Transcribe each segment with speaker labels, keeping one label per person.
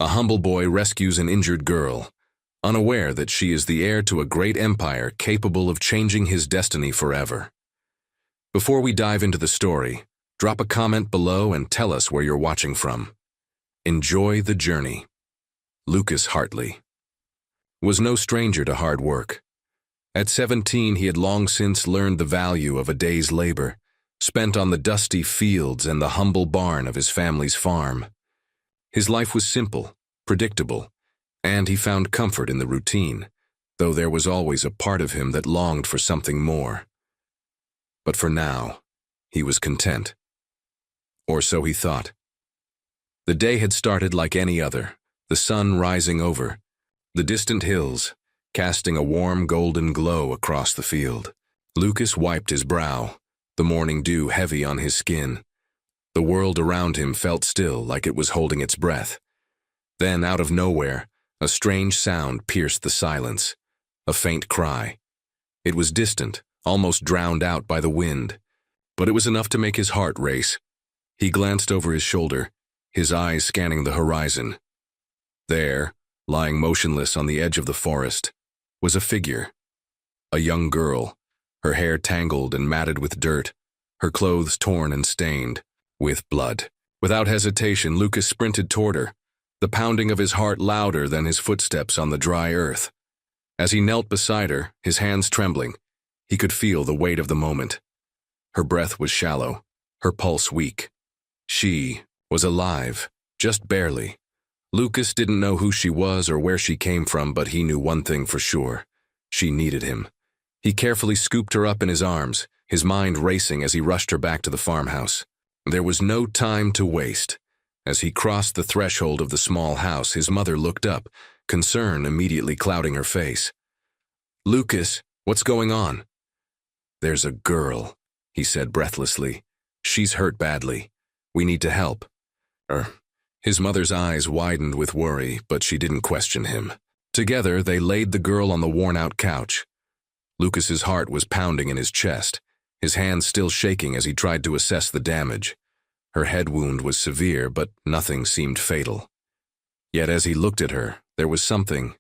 Speaker 1: A humble boy rescues an injured girl, unaware that she is the heir to a great empire capable of changing his destiny forever. Before we dive into the story, drop a comment below and tell us where you're watching from. Enjoy the journey. Lucas Hartley was no stranger to hard work. At 17, he had long since learned the value of a day's labor, spent on the dusty fields and the humble barn of his family's farm. His life was simple, predictable, and he found comfort in the routine, though there was always a part of him that longed for something more. But for now, he was content. Or so he thought. The day had started like any other, the sun rising over the distant hills, casting a warm golden glow across the field. Lucas wiped his brow, the morning dew heavy on his skin. The world around him felt still, like it was holding its breath. Then, out of nowhere, a strange sound pierced the silence, a faint cry. It was distant, almost drowned out by the wind, but it was enough to make his heart race. He glanced over his shoulder, his eyes scanning the horizon. There, lying motionless on the edge of the forest, was a figure. A young girl, her hair tangled and matted with dirt, her clothes torn and stained with blood. Without hesitation, Lucas sprinted toward her, the pounding of his heart louder than his footsteps on the dry earth. As he knelt beside her, his hands trembling, he could feel the weight of the moment. Her breath was shallow, her pulse weak. She was alive, just barely. Lucas didn't know who she was or where she came from, but he knew one thing for sure. She needed him. He carefully scooped her up in his arms, his mind racing as he rushed her back to the farmhouse. There was no time to waste. As he crossed the threshold of the small house, his mother looked up, concern immediately clouding her face. "Lucas, what's going on?" "There's a girl," he said breathlessly. "She's hurt badly. We need to help." His mother's eyes widened with worry, but she didn't question him. Together, they laid the girl on the worn-out couch. Lucas's heart was pounding in his chest, his hands still shaking as he tried to assess the damage. Her head wound was severe, but nothing seemed fatal. Yet as he looked at her, there was something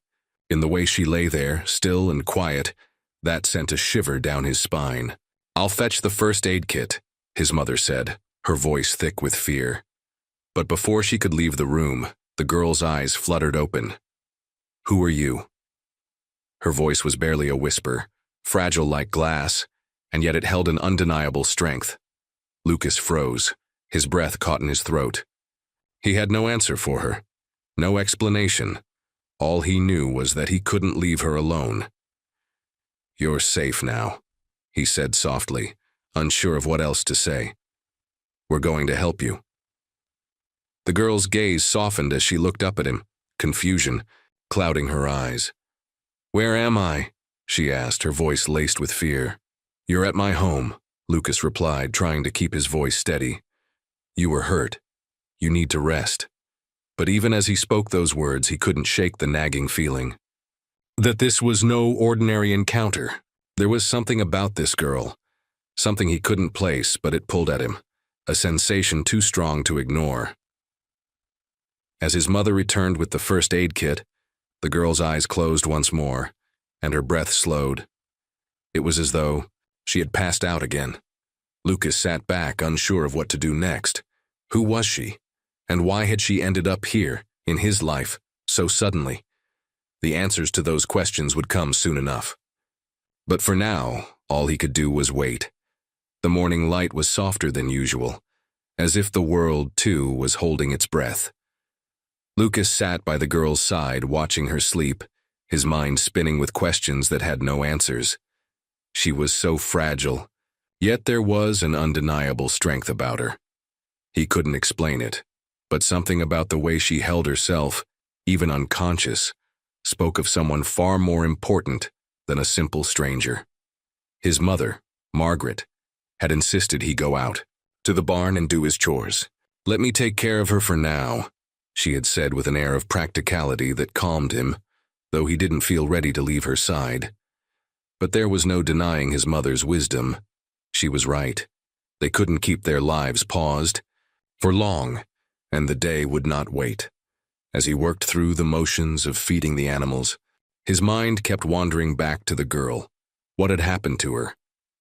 Speaker 1: in the way she lay there, still and quiet, that sent a shiver down his spine. "I'll fetch the first aid kit," his mother said, her voice thick with fear. But before she could leave the room, the girl's eyes fluttered open. "Who are you?" Her voice was barely a whisper, fragile like glass, and yet it held an undeniable strength. Lucas froze, his breath caught in his throat. He had no answer for her, no explanation. All he knew was that he couldn't leave her alone. "You're safe now," he said softly, unsure of what else to say. "We're going to help you." The girl's gaze softened as she looked up at him, confusion clouding her eyes. "Where am I?" she asked, her voice laced with fear. "You're at my home," Lucas replied, trying to keep his voice steady. "You were hurt. You need to rest." But even as he spoke those words, he couldn't shake the nagging feeling that this was no ordinary encounter. There was something about this girl, something he couldn't place, but it pulled at him, a sensation too strong to ignore. As his mother returned with the first aid kit, the girl's eyes closed once more, and her breath slowed. It was as though she had passed out again. Lucas sat back, unsure of what to do next. Who was she? And why had she ended up here, in his life, so suddenly? The answers to those questions would come soon enough. But for now, all he could do was wait. The morning light was softer than usual, as if the world, too, was holding its breath. Lucas sat by the girl's side, watching her sleep, his mind spinning with questions that had no answers. She was so fragile, yet there was an undeniable strength about her. He couldn't explain it, but something about the way she held herself, even unconscious, spoke of someone far more important than a simple stranger. His mother, Margaret, had insisted he go out to the barn and do his chores. "Let me take care of her for now," she had said with an air of practicality that calmed him, though he didn't feel ready to leave her side. But there was no denying his mother's wisdom. She was right. They couldn't keep their lives paused for long, and the day would not wait. As he worked through the motions of feeding the animals, his mind kept wandering back to the girl. What had happened to her?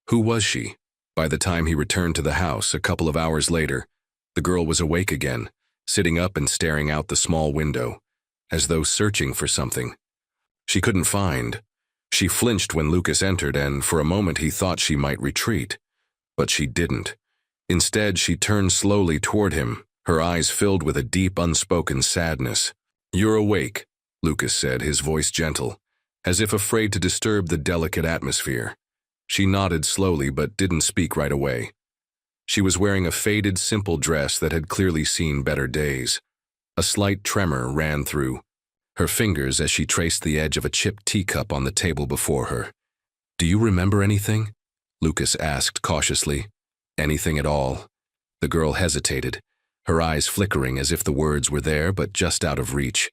Speaker 1: Who was she? By the time he returned to the house a couple of hours later, the girl was awake again, sitting up and staring out the small window, as though searching for something. She couldn't find. She flinched when Lucas entered, and for a moment he thought she might retreat. But she didn't. Instead, she turned slowly toward him, her eyes filled with a deep, unspoken sadness. "You're awake," Lucas said, his voice gentle, as if afraid to disturb the delicate atmosphere. She nodded slowly but didn't speak right away. She was wearing a faded, simple dress that had clearly seen better days. A slight tremor ran through her fingers as she traced the edge of a chipped teacup on the table before her. "Do you remember anything?" Lucas asked cautiously. "Anything at all?" The girl hesitated, her eyes flickering as if the words were there but just out of reach.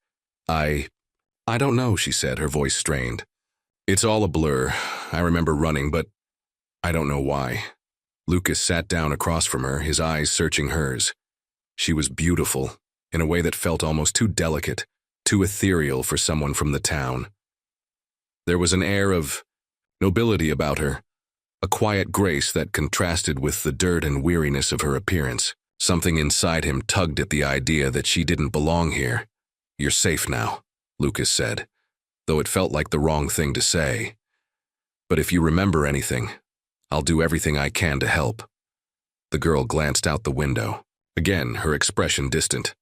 Speaker 1: I don't know," she said, her voice strained. "It's all a blur. I remember running, but I don't know why." Lucas sat down across from her, his eyes searching hers. She was beautiful, in a way that felt almost too delicate, too ethereal for someone from the town. There was an air of nobility about her, a quiet grace that contrasted with the dirt and weariness of her appearance. Something inside him tugged at the idea that she didn't belong here. "You're safe now," Lucas said, though it felt like the wrong thing to say. "But if you remember anything, I'll do everything I can to help." The girl glanced out the window, again her expression distant.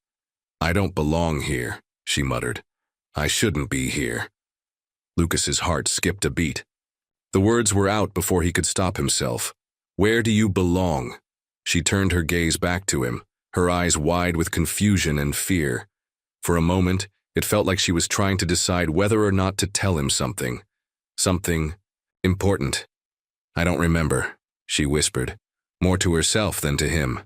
Speaker 1: "I don't belong here," she muttered. "I shouldn't be here." Lucas's heart skipped a beat. The words were out before he could stop himself. "Where do you belong?" She turned her gaze back to him, her eyes wide with confusion and fear. For a moment, it felt like she was trying to decide whether or not to tell him something. Something important. "I don't remember," she whispered, more to herself than to him.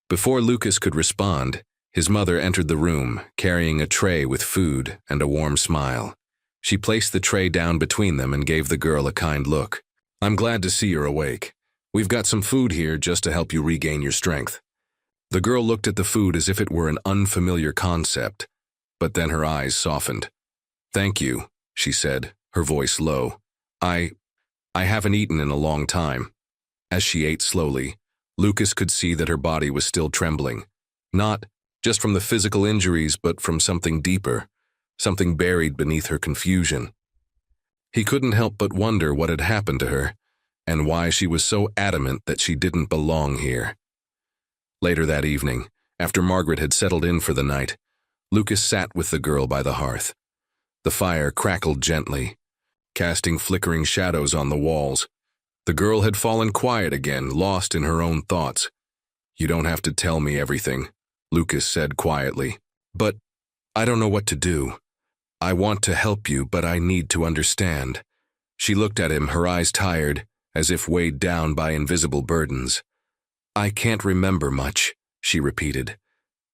Speaker 1: Before Lucas could respond, his mother entered the room, carrying a tray with food and a warm smile. She placed the tray down between them and gave the girl a kind look. "I'm glad to see you're awake. We've got some food here just to help you regain your strength." The girl looked at the food as if it were an unfamiliar concept, but then her eyes softened. "Thank you," she said, her voice low. I haven't eaten in a long time." As she ate slowly, Lucas could see that her body was still trembling. Not just from the physical injuries, but from something deeper, something buried beneath her confusion. He couldn't help but wonder what had happened to her, and why she was so adamant that she didn't belong here. Later that evening, after Margaret had settled in for the night, Lucas sat with the girl by the hearth. The fire crackled gently, casting flickering shadows on the walls. The girl had fallen quiet again, lost in her own thoughts. "You don't have to tell me everything," Lucas said quietly. "But I don't know what to do. I want to help you, but I need to understand." She looked at him, her eyes tired, as if weighed down by invisible burdens. "I can't remember much," she repeated,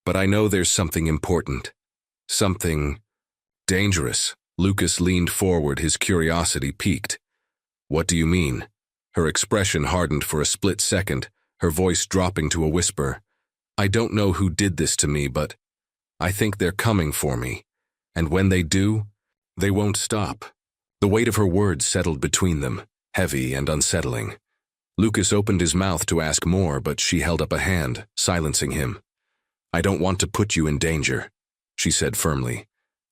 Speaker 1: "but I know there's something important. Something dangerous." Lucas leaned forward, his curiosity piqued. "What do you mean?" Her expression hardened for a split second, her voice dropping to a whisper. "I don't know who did this to me, but I think they're coming for me. And when they do, they won't stop." The weight of her words settled between them, heavy and unsettling. Lucas opened his mouth to ask more, but she held up a hand, silencing him. "I don't want to put you in danger," she said firmly.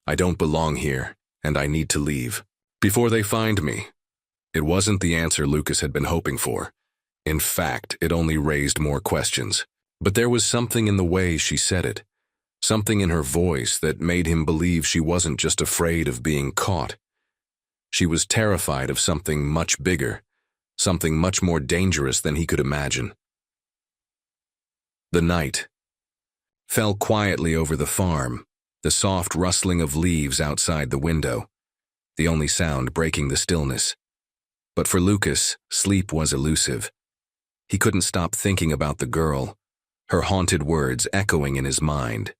Speaker 1: "I don't belong here, and I need to leave. Before they find me." It wasn't the answer Lucas had been hoping for. In fact, it only raised more questions. But there was something in the way she said it, something in her voice that made him believe she wasn't just afraid of being caught. She was terrified of something much bigger, something much more dangerous than he could imagine. The night fell quietly over the farm, the soft rustling of leaves outside the window, the only sound breaking the stillness. But for Lucas, sleep was elusive. He couldn't stop thinking about the girl, her haunted words echoing in his mind.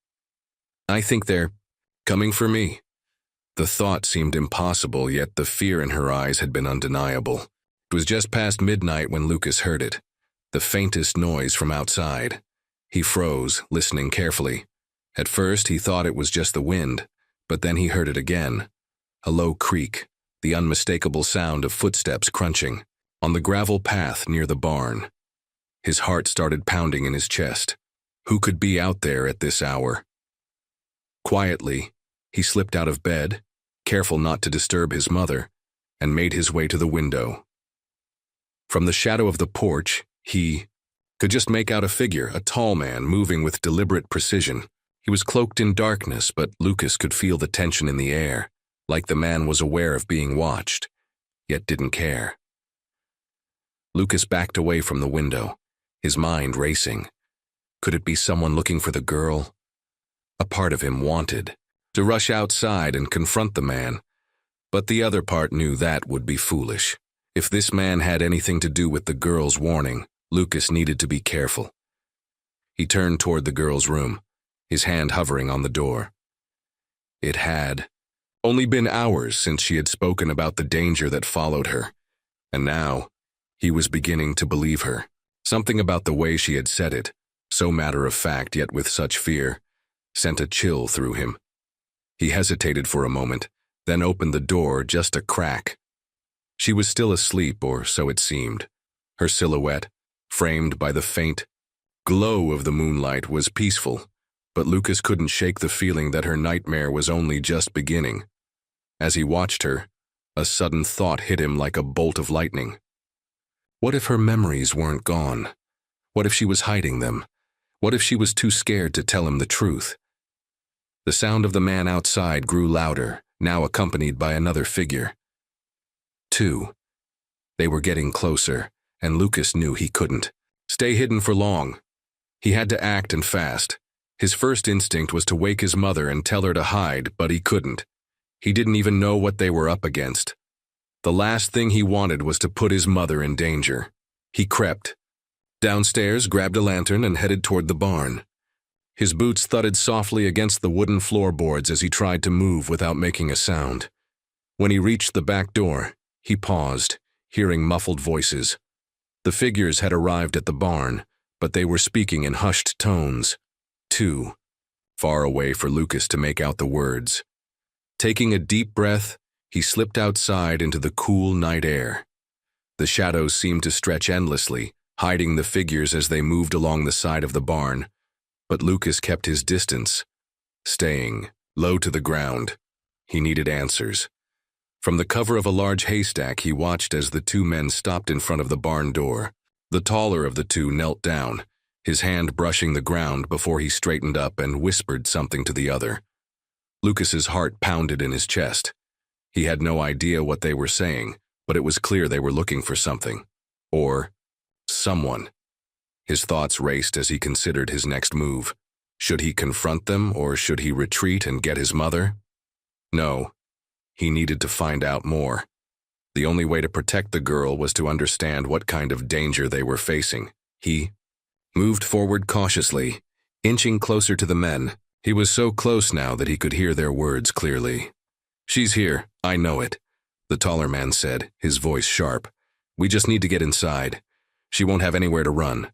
Speaker 1: "I think they're coming for me." The thought seemed impossible, yet the fear in her eyes had been undeniable. It was just past midnight when Lucas heard it, the faintest noise from outside. He froze, listening carefully. At first, he thought it was just the wind, but then he heard it again. A low creak, the unmistakable sound of footsteps crunching, on the gravel path near the barn. His heart started pounding in his chest. Who could be out there at this hour? Quietly, he slipped out of bed, careful not to disturb his mother, and made his way to the window. From the shadow of the porch, he could just make out a figure, a tall man moving with deliberate precision. He was cloaked in darkness, but Lucas could feel the tension in the air, like the man was aware of being watched, yet didn't care. Lucas backed away from the window, his mind racing. Could it be someone looking for the girl? A part of him wanted to rush outside and confront the man, but the other part knew that would be foolish. If this man had anything to do with the girl's warning, Lucas needed to be careful. He turned toward the girl's room, his hand hovering on the door. It had only been hours since she had spoken about the danger that followed her, and now he was beginning to believe her. Something about the way she had said it, so matter-of-fact yet with such fear, sent a chill through him. He hesitated for a moment, then opened the door just a crack. She was still asleep, or so it seemed. Her silhouette, framed by the faint glow of the moonlight, was peaceful, but Lucas couldn't shake the feeling that her nightmare was only just beginning. As he watched her, a sudden thought hit him like a bolt of lightning. What if her memories weren't gone? What if she was hiding them? What if she was too scared to tell him the truth? The sound of the man outside grew louder, now accompanied by another figure. 2. They were getting closer, and Lucas knew he couldn't stay hidden for long. He had to act, and fast. His first instinct was to wake his mother and tell her to hide, but he couldn't. He didn't even know what they were up against. The last thing he wanted was to put his mother in danger. He crept downstairs, grabbed a lantern, and headed toward the barn. His boots thudded softly against the wooden floorboards as he tried to move without making a sound. When he reached the back door, he paused, hearing muffled voices. The figures had arrived at the barn, but they were speaking in hushed tones. 2. Far away for Lucas to make out the words. Taking a deep breath, he slipped outside into the cool night air. The shadows seemed to stretch endlessly, hiding the figures as they moved along the side of the barn, but Lucas kept his distance, staying low to the ground. He needed answers. From the cover of a large haystack, he watched as the 2 men stopped in front of the barn door. The taller of the 2 knelt down, his hand brushing the ground before he straightened up and whispered something to the other. Lucas's heart pounded in his chest. He had no idea what they were saying, but it was clear they were looking for something. Or someone. His thoughts raced as he considered his next move. Should he confront them, or should he retreat and get his mother? No. He needed to find out more. The only way to protect the girl was to understand what kind of danger they were facing. He moved forward cautiously, inching closer to the men. He was so close now that he could hear their words clearly. "She's here, I know it," the taller man said, his voice sharp. "We just need to get inside. She won't have anywhere to run."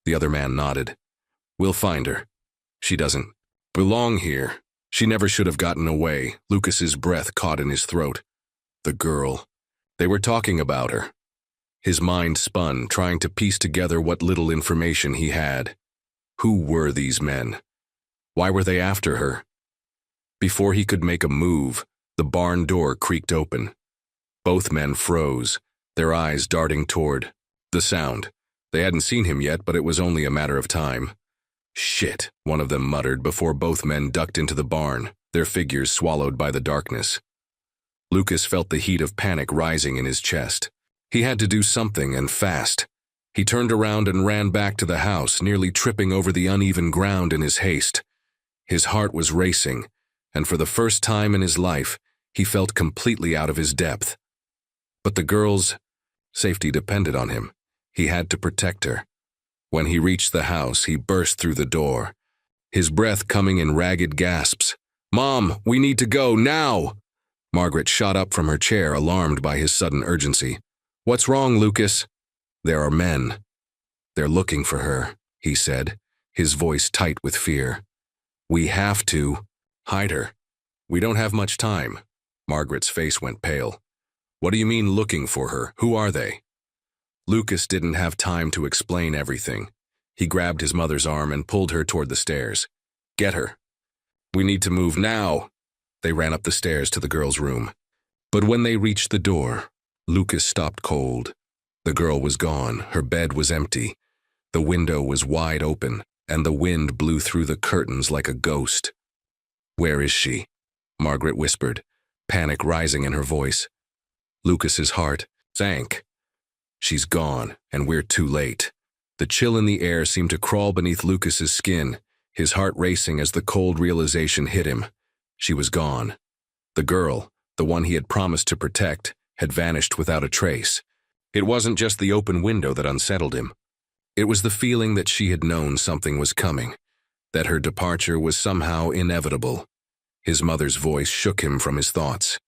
Speaker 1: The other man nodded. "We'll find her. She doesn't belong here. She never should have gotten away." Lucas's breath caught in his throat. The girl. They were talking about her. His mind spun, trying to piece together what little information he had. Who were these men? Why were they after her? Before he could make a move, the barn door creaked open. Both men froze, their eyes darting toward the sound. They hadn't seen him yet, but it was only a matter of time. "Shit," one of them muttered before both men ducked into the barn, their figures swallowed by the darkness. Lucas felt the heat of panic rising in his chest. He had to do something, and fast. He turned around and ran back to the house, nearly tripping over the uneven ground in his haste. His heart was racing, and for the first time in his life, he felt completely out of his depth. But the girl's safety depended on him. He had to protect her. When he reached the house, he burst through the door, his breath coming in ragged gasps. "Mom, we need to go, now!" Margaret shot up from her chair, alarmed by his sudden urgency. "What's wrong, Lucas?" "There are men. They're looking for her," he said, his voice tight with fear. We have to hide her. We don't have much time. Margaret's face went pale. What do you mean looking for her? Who are they? Lucas didn't have time to explain everything. He grabbed his mother's arm and pulled her toward the stairs. Get her. We need to move now. They ran up the stairs to the girl's room. But when they reached the door, Lucas stopped cold. The girl was gone. Her bed was empty. The window was wide open, and the wind blew through the curtains like a ghost. Where is she? Margaret whispered, panic rising in her voice. Lucas's heart sank. She's gone, and we're too late. The chill in the air seemed to crawl beneath Lucas's skin, his heart racing as the cold realization hit him. She was gone. The girl, the one he had promised to protect, had vanished without a trace. It wasn't just the open window that unsettled him. It was the feeling that she had known something was coming, that her departure was somehow inevitable. His mother's voice shook him from his thoughts.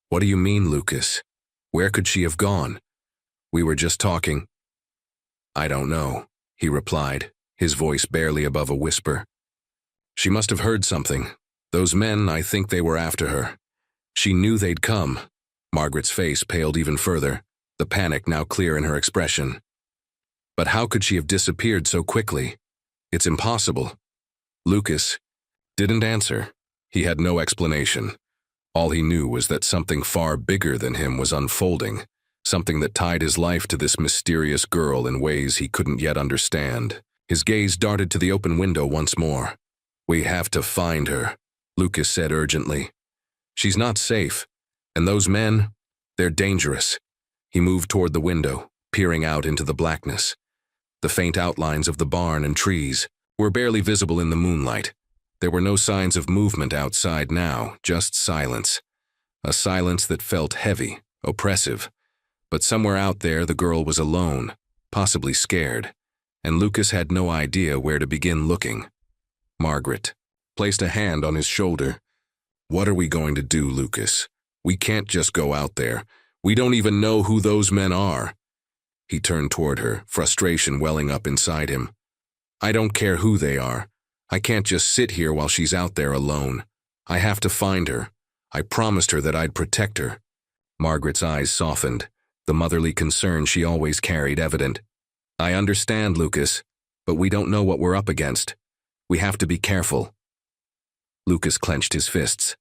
Speaker 1: What do you mean, Lucas? Where could she have gone? We were just talking. I don't know, he replied, his voice barely above a whisper. She must have heard something. Those men, I think they were after her. She knew they'd come. Margaret's face paled even further, the panic now clear in her expression. But how could she have disappeared so quickly? It's impossible. Lucas didn't answer. He had no explanation. All he knew was that something far bigger than him was unfolding, something that tied his life to this mysterious girl in ways he couldn't yet understand. His gaze darted to the open window once more. We have to find her, Lucas said urgently. She's not safe, and those men, they're dangerous. He moved toward the window, peering out into the blackness. The faint outlines of the barn and trees were barely visible in the moonlight. There were no signs of movement outside now, just silence. A silence that felt heavy, oppressive. But somewhere out there the girl was alone, possibly scared, and Lucas had no idea where to begin looking. Margaret placed a hand on his shoulder. What are we going to do, Lucas? We can't just go out there. We don't even know who those men are. He turned toward her, frustration welling up inside him. I don't care who they are. I can't just sit here while she's out there alone. I have to find her. I promised her that I'd protect her. Margaret's eyes softened, the motherly concern she always carried evident. I understand, Lucas, but we don't know what we're up against. We have to be careful. Lucas clenched his fists.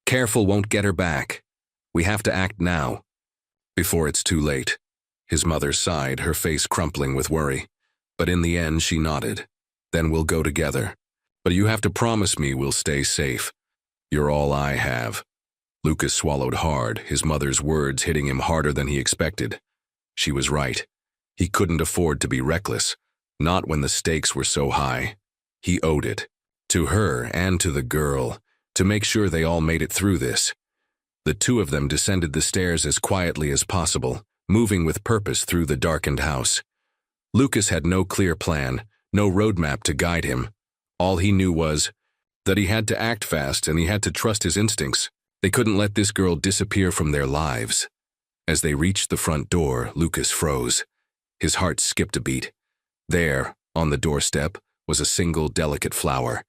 Speaker 1: Careful won't get her back. We have to act now, before it's too late. His mother sighed, her face crumpling with worry. But in the end, she nodded. Then we'll go together. But you have to promise me we'll stay safe. You're all I have. Lucas swallowed hard, his mother's words hitting him harder than he expected. She was right. He couldn't afford to be reckless, not when the stakes were so high. He owed it, to her and to the girl, to make sure they all made it through this. The two of them descended the stairs as quietly as possible, moving with purpose through the darkened house. Lucas had no clear plan, no roadmap to guide him. All he knew was that he had to act fast and he had to trust his instincts. They couldn't let this girl disappear from their lives. As they reached the front door, Lucas froze. His heart skipped a beat. There, on the doorstep, was a single delicate flower.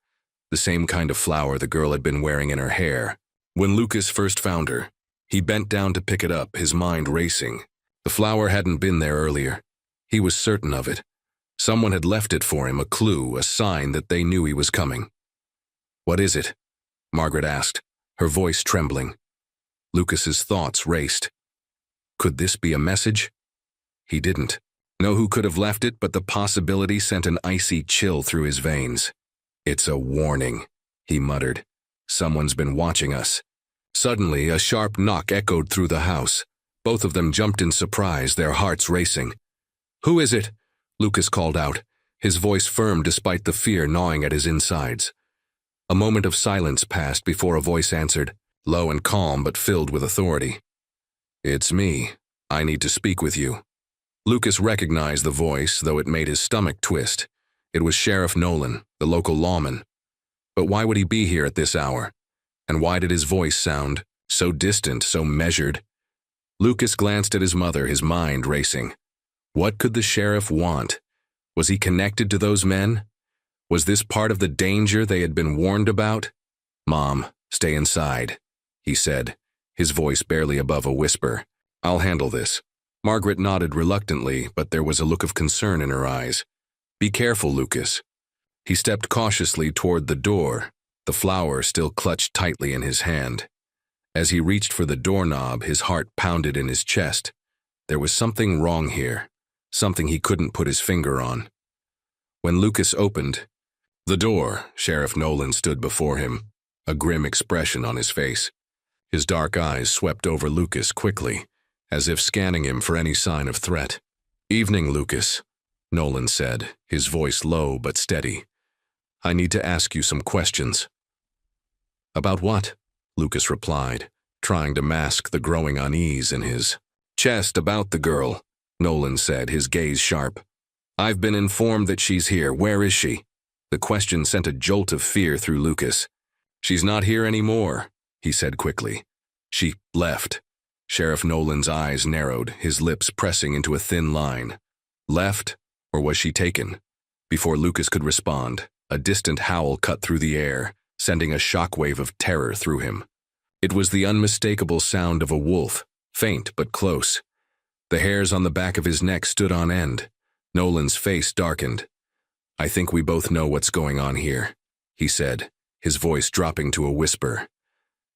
Speaker 1: The same kind of flower the girl had been wearing in her hair. When Lucas first found her, he bent down to pick it up, his mind racing. The flower hadn't been there earlier. He was certain of it. Someone had left it for him, a clue, a sign that they knew he was coming. What is it? Margaret asked, her voice trembling. Lucas's thoughts raced. Could this be a message? He didn't know who could have left it, but the possibility sent an icy chill through his veins. It's a warning, he muttered. Someone's been watching us. Suddenly, a sharp knock echoed through the house. Both of them jumped in surprise, their hearts racing. Who is it? Lucas called out, his voice firm despite the fear gnawing at his insides. A moment of silence passed before a voice answered, low and calm but filled with authority. It's me. I need to speak with you. Lucas recognized the voice, though it made his stomach twist. It was Sheriff Nolan, the local lawman. But why would he be here at this hour? And why did his voice sound so distant, so measured? Lucas glanced at his mother, his mind racing. What could the sheriff want? Was he connected to those men? Was this part of the danger they had been warned about? "Mom, stay inside," he said, his voice barely above a whisper. "I'll handle this." Margaret nodded reluctantly, but there was a look of concern in her eyes. "Be careful, Lucas." He stepped cautiously toward the door, the flower still clutched tightly in his hand. As he reached for the doorknob, his heart pounded in his chest. There was something wrong here, something he couldn't put his finger on. When Lucas opened the door, Sheriff Nolan stood before him, a grim expression on his face. His dark eyes swept over Lucas quickly, as if scanning him for any sign of threat. "Evening, Lucas," Nolan said, his voice low but steady. "I need to ask you some questions." "About what?" Lucas replied, trying to mask the growing unease in his chest. "About the girl," Nolan said, his gaze sharp. "I've been informed that she's here. Where is she?" The question sent a jolt of fear through Lucas. "She's not here anymore," he said quickly. "She left." Sheriff Nolan's eyes narrowed, his lips pressing into a thin line. Left, or was she taken? Before Lucas could respond, a distant howl cut through the air, sending a shockwave of terror through him. It was the unmistakable sound of a wolf, faint but close. The hairs on the back of his neck stood on end. Nolan's face darkened. "I think we both know what's going on here," he said, his voice dropping to a whisper.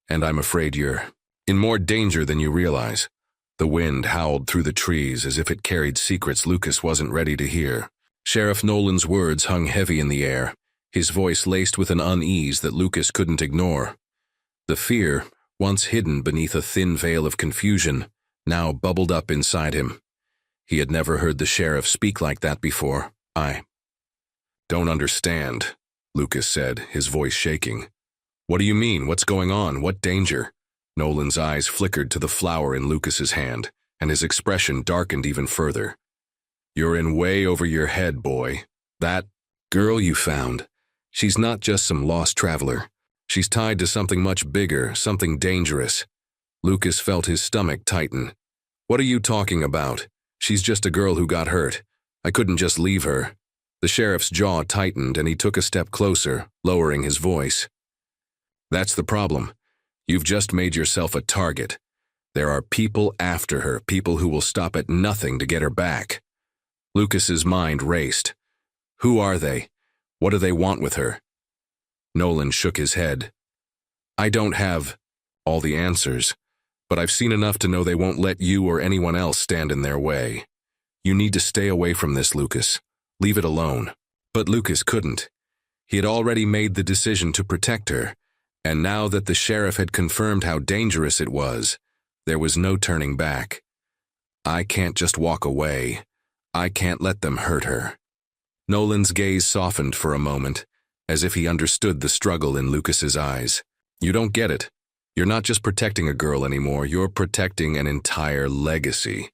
Speaker 1: "And I'm afraid you're in more danger than you realize." The wind howled through the trees as if it carried secrets Lucas wasn't ready to hear. Sheriff Nolan's words hung heavy in the air, his voice laced with an unease that Lucas couldn't ignore. The fear, once hidden beneath a thin veil of confusion, now bubbled up inside him. He had never heard the sheriff speak like that before. "I don't understand," Lucas said, his voice shaking. "What do you mean? What's going on? What danger?" Nolan's eyes flickered to the flower in Lucas's hand, and his expression darkened even further. "You're in way over your head, boy. That girl you found, she's not just some lost traveler. She's tied to something much bigger, something dangerous." Lucas felt his stomach tighten. "What are you talking about? She's just a girl who got hurt. I couldn't just leave her." The sheriff's jaw tightened and he took a step closer, lowering his voice. "That's the problem. You've just made yourself a target. There are people after her, people who will stop at nothing to get her back." Lucas's mind raced. "Who are they? What do they want with her?" Nolan shook his head. "I don't have all the answers, but I've seen enough to know they won't let you or anyone else stand in their way. You need to stay away from this, Lucas. Leave it alone." But Lucas couldn't. He had already made the decision to protect her, and now that the sheriff had confirmed how dangerous it was, there was no turning back. "I can't just walk away. I can't let them hurt her." Nolan's gaze softened for a moment, as if he understood the struggle in Lucas's eyes. "You don't get it. You're not just protecting a girl anymore, you're protecting an entire legacy.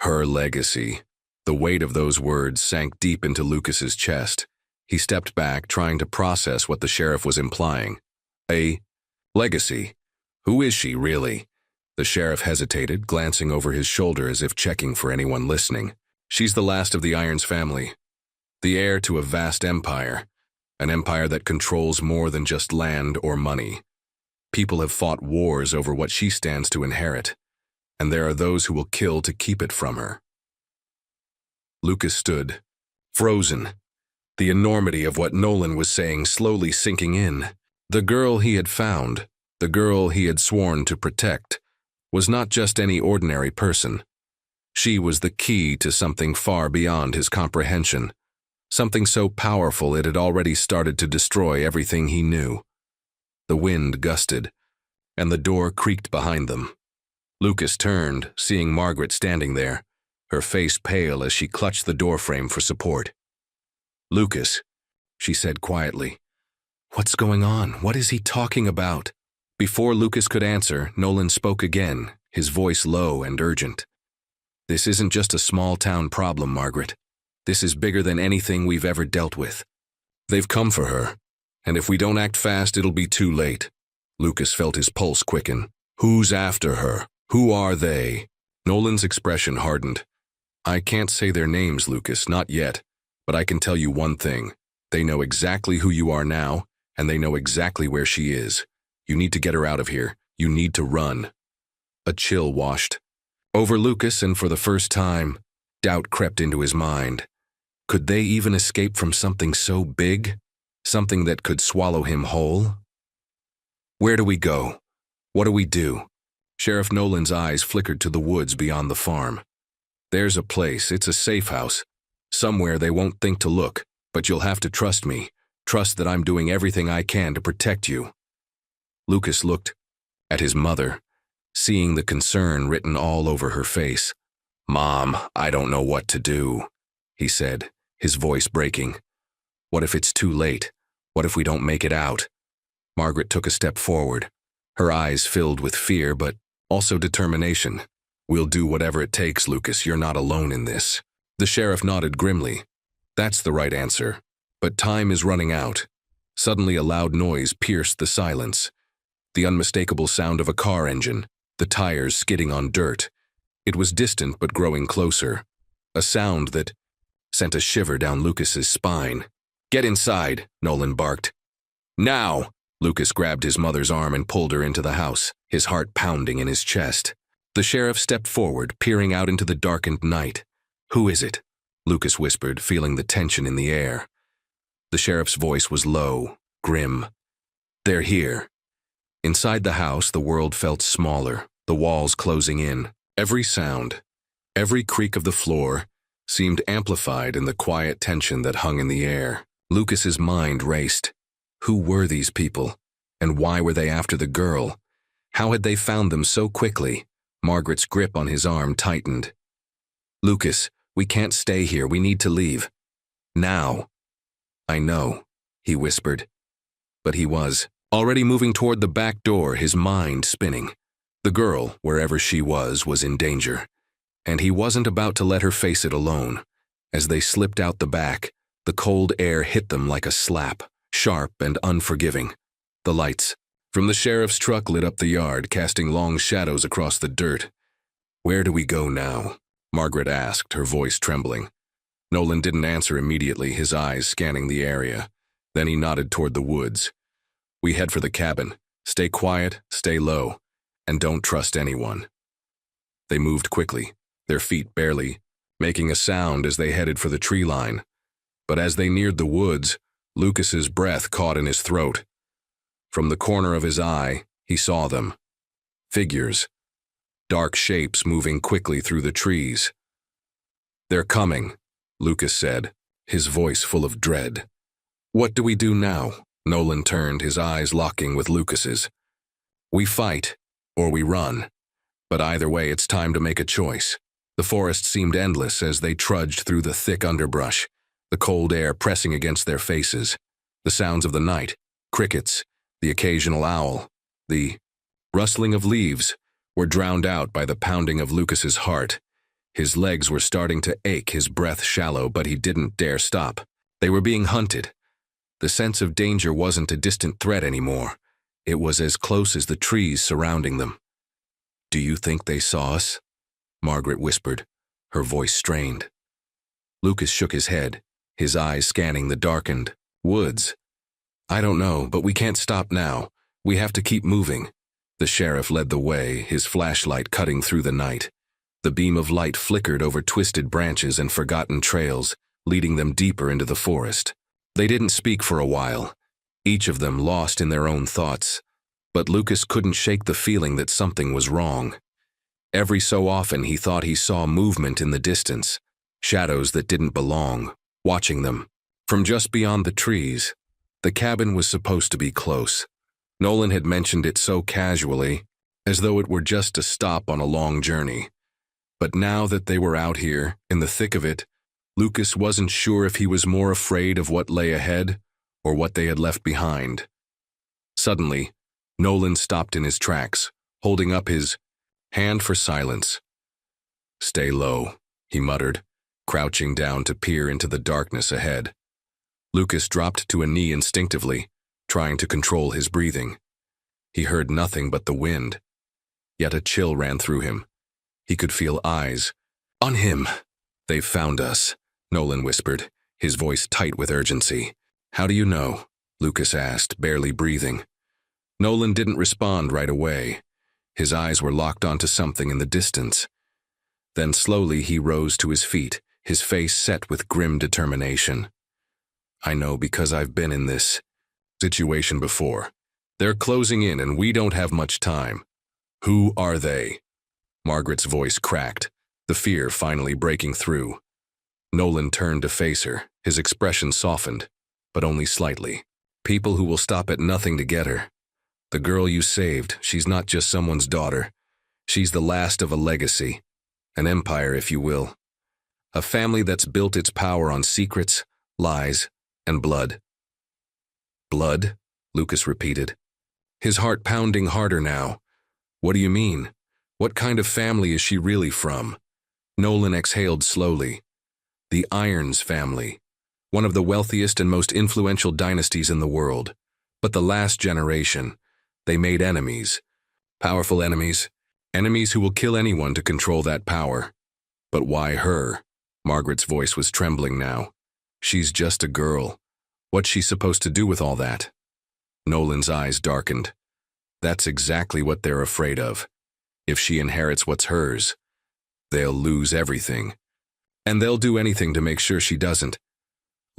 Speaker 1: Her legacy." The weight of those words sank deep into Lucas's chest. He stepped back, trying to process what the sheriff was implying. "A legacy? Who is she, really?" The sheriff hesitated, glancing over his shoulder as if checking for anyone listening. "She's the last of the Irons family, the heir to a vast empire, an empire that controls more than just land or money. People have fought wars over what she stands to inherit, and there are those who will kill to keep it from her." Lucas stood, frozen, the enormity of what Nolan was saying slowly sinking in. The girl he had found, the girl he had sworn to protect, was not just any ordinary person. She was the key to something far beyond his comprehension, something so powerful it had already started to destroy everything he knew. The wind gusted, and the door creaked behind them. Lucas turned, seeing Margaret standing there, her face pale as she clutched the doorframe for support. "Lucas," she said quietly. "What's going on? What is he talking about?" Before Lucas could answer, Nolan spoke again, his voice low and urgent. "This isn't just a small-town problem, Margaret. This is bigger than anything we've ever dealt with. They've come for her, and if we don't act fast, it'll be too late." Lucas felt his pulse quicken. "Who's after her? Who are they?" Nolan's expression hardened. "I can't say their names, Lucas, not yet, but I can tell you one thing. They know exactly who you are now, and they know exactly where she is. You need to get her out of here. You need to run. A chill washed over Lucas, and for the first time, doubt crept into his mind. Could they even escape from something so big? Something that could swallow him whole? Where do we go? What do we do? Sheriff Nolan's eyes flickered to the woods beyond the farm. There's a place, it's a safe house. Somewhere they won't think to look, but you'll have to trust me. Trust that I'm doing everything I can to protect you. Lucas looked at his mother, seeing the concern written all over her face. "Mom, I don't know what to do," he said, his voice breaking. "What if it's too late? What if we don't make it out?" Margaret took a step forward, her eyes filled with fear but also determination. "We'll do whatever it takes, Lucas. You're not alone in this." The sheriff nodded grimly. "That's the right answer. But time is running out." Suddenly a loud noise pierced the silence. The unmistakable sound of a car engine, the tires skidding on dirt. It was distant but growing closer. A sound that sent a shiver down Lucas's spine. "Get inside," Nolan barked. "Now!" Lucas grabbed his mother's arm and pulled her into the house, his heart pounding in his chest. The sheriff stepped forward, peering out into the darkened night. "Who is it?" Lucas whispered, feeling the tension in the air. The sheriff's voice was low, grim. "They're here." Inside the house, the world felt smaller, the walls closing in. Every sound, every creak of the floor, seemed amplified in the quiet tension that hung in the air. Lucas's mind raced. Who were these people? And why were they after the girl? How had they found them so quickly? Margaret's grip on his arm tightened. "Lucas, we can't stay here. We need to leave. Now." "I know," he whispered. But he was already moving toward the back door, his mind spinning. The girl, wherever she was in danger. And he wasn't about to let her face it alone. As they slipped out the back, the cold air hit them like a slap, sharp and unforgiving. The lights from the sheriff's truck lit up the yard, casting long shadows across the dirt. "Where do we go now?" Margaret asked, her voice trembling. Nolan didn't answer immediately, his eyes scanning the area. Then he nodded toward the woods. "We head for the cabin. Stay quiet, stay low, and don't trust anyone." They moved quickly, their feet barely making a sound as they headed for the tree line. But as they neared the woods, Lucas's breath caught in his throat. From the corner of his eye, he saw them. Figures. Dark shapes moving quickly through the trees. "They're coming," Lucas said, his voice full of dread. "What do we do now?" Nolan turned, his eyes locking with Lucas's. "We fight, or we run. But either way, it's time to make a choice." The forest seemed endless as they trudged through the thick underbrush, the cold air pressing against their faces. The sounds of the night, crickets, the occasional owl, the rustling of leaves, were drowned out by the pounding of Lucas's heart. His legs were starting to ache, his breath shallow, but he didn't dare stop. They were being hunted. The sense of danger wasn't a distant threat anymore. It was as close as the trees surrounding them. "Do you think they saw us?" Margaret whispered, her voice strained. Lucas shook his head, his eyes scanning the darkened woods. "I don't know, but we can't stop now. We have to keep moving." The sheriff led the way, his flashlight cutting through the night. The beam of light flickered over twisted branches and forgotten trails, leading them deeper into the forest. They didn't speak for a while, each of them lost in their own thoughts. But Lucas couldn't shake the feeling that something was wrong. Every so often he thought he saw movement in the distance, shadows that didn't belong, watching them. From just beyond the trees, the cabin was supposed to be close. Nolan had mentioned it so casually, as though it were just a stop on a long journey. But now that they were out here, in the thick of it, Lucas wasn't sure if he was more afraid of what lay ahead or what they had left behind. Suddenly, Nolan stopped in his tracks, holding up his hand for silence. "Stay low," he muttered, crouching down to peer into the darkness ahead. Lucas dropped to a knee instinctively, trying to control his breathing. He heard nothing but the wind, yet a chill ran through him. He could feel eyes on him. "They've found us," Nolan whispered, his voice tight with urgency. "How do you know?" Lucas asked, barely breathing. Nolan didn't respond right away. His eyes were locked onto something in the distance. Then slowly he rose to his feet, his face set with grim determination. "I know because I've been in this situation before. They're closing in and we don't have much time." "Who are they?" Margaret's voice cracked, the fear finally breaking through. Nolan turned to face her, his expression softened, but only slightly. "People who will stop at nothing to get her. The girl you saved, she's not just someone's daughter. She's the last of a legacy, an empire, if you will. A family that's built its power on secrets, lies, and blood." "Blood?" Lucas repeated, his heart pounding harder now. "What do you mean? What kind of family is she really from?" Nolan exhaled slowly. "The Irons family, one of the wealthiest and most influential dynasties in the world. But the last generation, they made enemies. Powerful enemies. Enemies who will kill anyone to control that power." "But why her?" Margaret's voice was trembling now. "She's just a girl. What's she supposed to do with all that?" Nolan's eyes darkened. "That's exactly what they're afraid of. If she inherits what's hers, they'll lose everything. And they'll do anything to make sure she doesn't."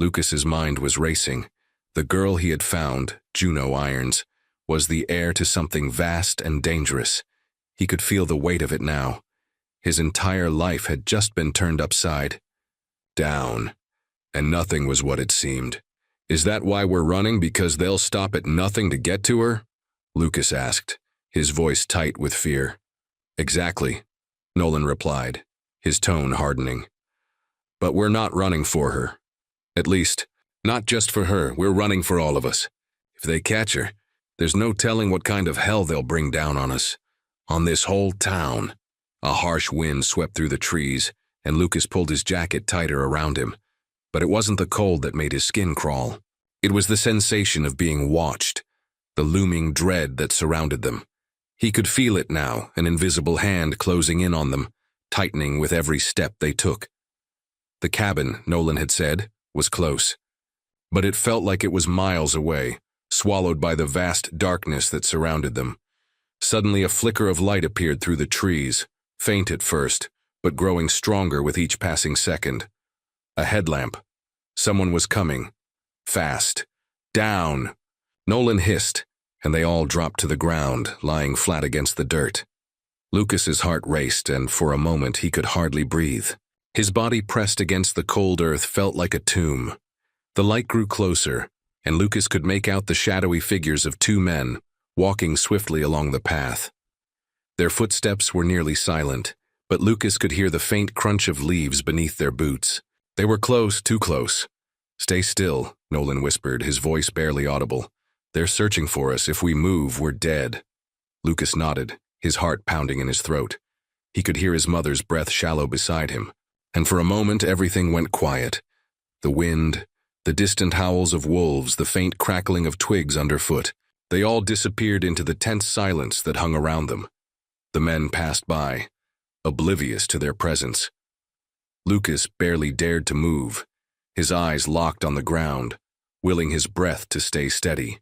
Speaker 1: Lucas's mind was racing. The girl he had found, Juno Irons, was the heir to something vast and dangerous. He could feel the weight of it now. His entire life had just been turned upside down, and nothing was what it seemed. "Is that why we're running, because they'll stop at nothing to get to her?" Lucas asked, his voice tight with fear. "Exactly," Nolan replied, his tone hardening. "But we're not running for her. At least, not just for her, we're running for all of us. If they catch her, there's no telling what kind of hell they'll bring down on us. On this whole town." A harsh wind swept through the trees, and Lucas pulled his jacket tighter around him. But it wasn't the cold that made his skin crawl. It was the sensation of being watched, the looming dread that surrounded them. He could feel it now, an invisible hand closing in on them, tightening with every step they took. The cabin, Nolan had said, was close. But it felt like it was miles away, swallowed by the vast darkness that surrounded them. Suddenly a flicker of light appeared through the trees, faint at first, but growing stronger with each passing second. A headlamp. Someone was coming. Fast. Down. Nolan hissed, and they all dropped to the ground, lying flat against the dirt. Lucas's heart raced, and for a moment he could hardly breathe. His body pressed against the cold earth felt like a tomb. The light grew closer, and Lucas could make out the shadowy figures of two men, walking swiftly along the path. Their footsteps were nearly silent, but Lucas could hear the faint crunch of leaves beneath their boots. They were close, too close. "Stay still," Nolan whispered, his voice barely audible. "They're searching for us. If we move, we're dead." Lucas nodded, his heart pounding in his throat. He could hear his mother's breath shallow beside him, and for a moment everything went quiet. The wind, the distant howls of wolves, the faint crackling of twigs underfoot. They all disappeared into the tense silence that hung around them. The men passed by, oblivious to their presence. Lucas barely dared to move, his eyes locked on the ground, willing his breath to stay steady.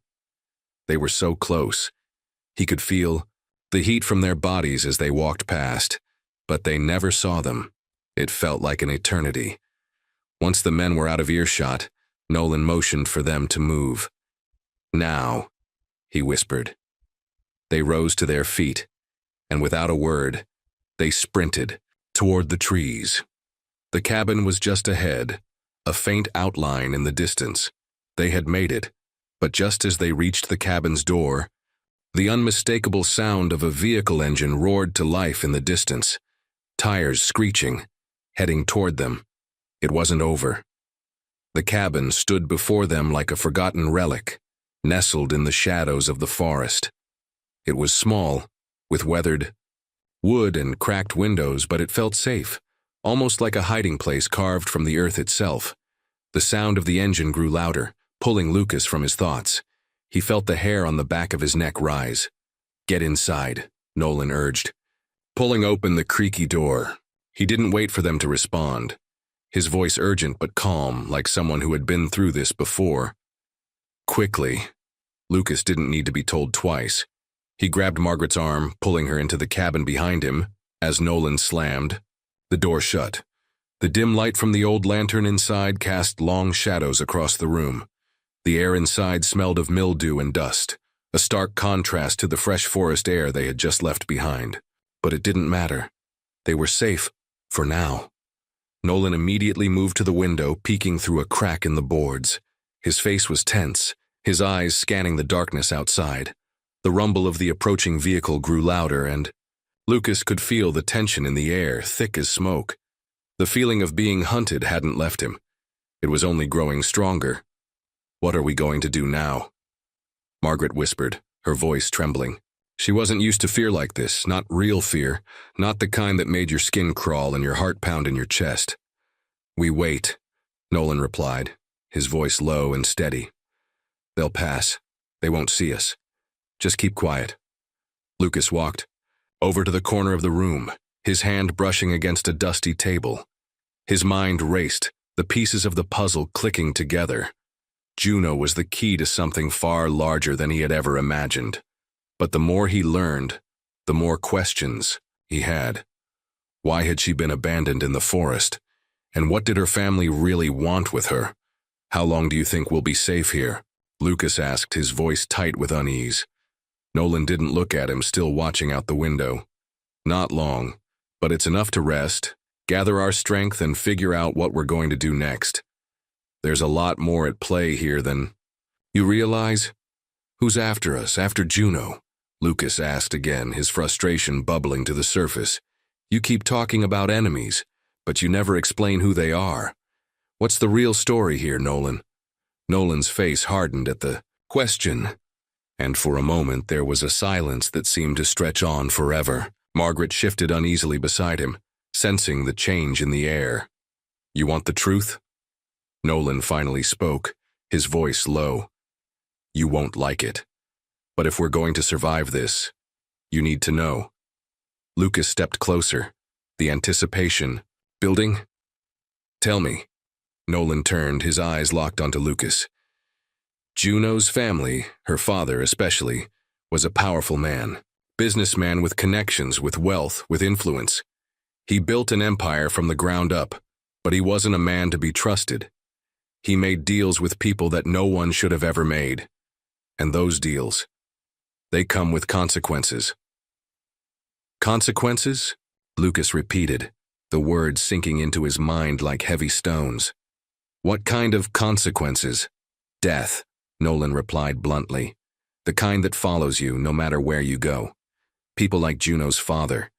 Speaker 1: They were so close. He could feel the heat from their bodies as they walked past, but they never saw them. It felt like an eternity. Once the men were out of earshot, Nolan motioned for them to move. "Now," he whispered. They rose to their feet, and without a word, they sprinted toward the trees. The cabin was just ahead, a faint outline in the distance. They had made it, but just as they reached the cabin's door, the unmistakable sound of a vehicle engine roared to life in the distance, tires screeching, heading toward them. It wasn't over. The cabin stood before them like a forgotten relic, nestled in the shadows of the forest. It was small, with weathered wood and cracked windows, but it felt safe, almost like a hiding place carved from the earth itself. The sound of the engine grew louder, pulling Lucas from his thoughts. He felt the hair on the back of his neck rise. "Get inside," Nolan urged, pulling open the creaky door. He didn't wait for them to respond, his voice urgent but calm, like someone who had been through this before. Quickly. Lucas didn't need to be told twice. He grabbed Margaret's arm, pulling her into the cabin behind him, as Nolan slammed. The door shut. The dim light from the old lantern inside cast long shadows across the room. The air inside smelled of mildew and dust, a stark contrast to the fresh forest air they had just left behind. But it didn't matter. They were safe, for now. Nolan immediately moved to the window, peeking through a crack in the boards. His face was tense, his eyes scanning the darkness outside. The rumble of the approaching vehicle grew louder, and Lucas could feel the tension in the air, thick as smoke. The feeling of being hunted hadn't left him. It was only growing stronger. "What are we going to do now?" Margaret whispered, her voice trembling. She wasn't used to fear like this, not real fear, not the kind that made your skin crawl and your heart pound in your chest. "We wait," Nolan replied, his voice low and steady. "They'll pass. They won't see us. Just keep quiet." Lucas walked over to the corner of the room, his hand brushing against a dusty table. His mind raced, the pieces of the puzzle clicking together. Juno was the key to something far larger than he had ever imagined. But the more he learned, the more questions he had. Why had she been abandoned in the forest? And what did her family really want with her? "How long do you think we'll be safe here?" Lucas asked, his voice tight with unease. Nolan didn't look at him, still watching out the window. "Not long, but it's enough to rest, gather our strength, and figure out what we're going to do next. There's a lot more at play here than you realize." "Who's after us, after Juno?" Lucas asked again, his frustration bubbling to the surface. "You keep talking about enemies, but you never explain who they are. What's the real story here, Nolan?" Nolan's face hardened at the question, and for a moment there was a silence that seemed to stretch on forever. Margaret shifted uneasily beside him, sensing the change in the air. "You want the truth?" Nolan finally spoke, his voice low. "You won't like it. But if we're going to survive this, you need to know." Lucas stepped closer, the anticipation building. "Tell me." Nolan turned, his eyes locked onto Lucas. "Juno's family, her father especially, was a powerful man. Businessman with connections, with wealth, with influence. He built an empire from the ground up, but he wasn't a man to be trusted. He made deals with people that no one should have ever made. And those deals, they come with consequences." "Consequences?" Lucas repeated, the words sinking into his mind like heavy stones. "What kind of consequences?" "Death," Nolan replied bluntly. "The kind that follows you no matter where you go. People like Juno's father,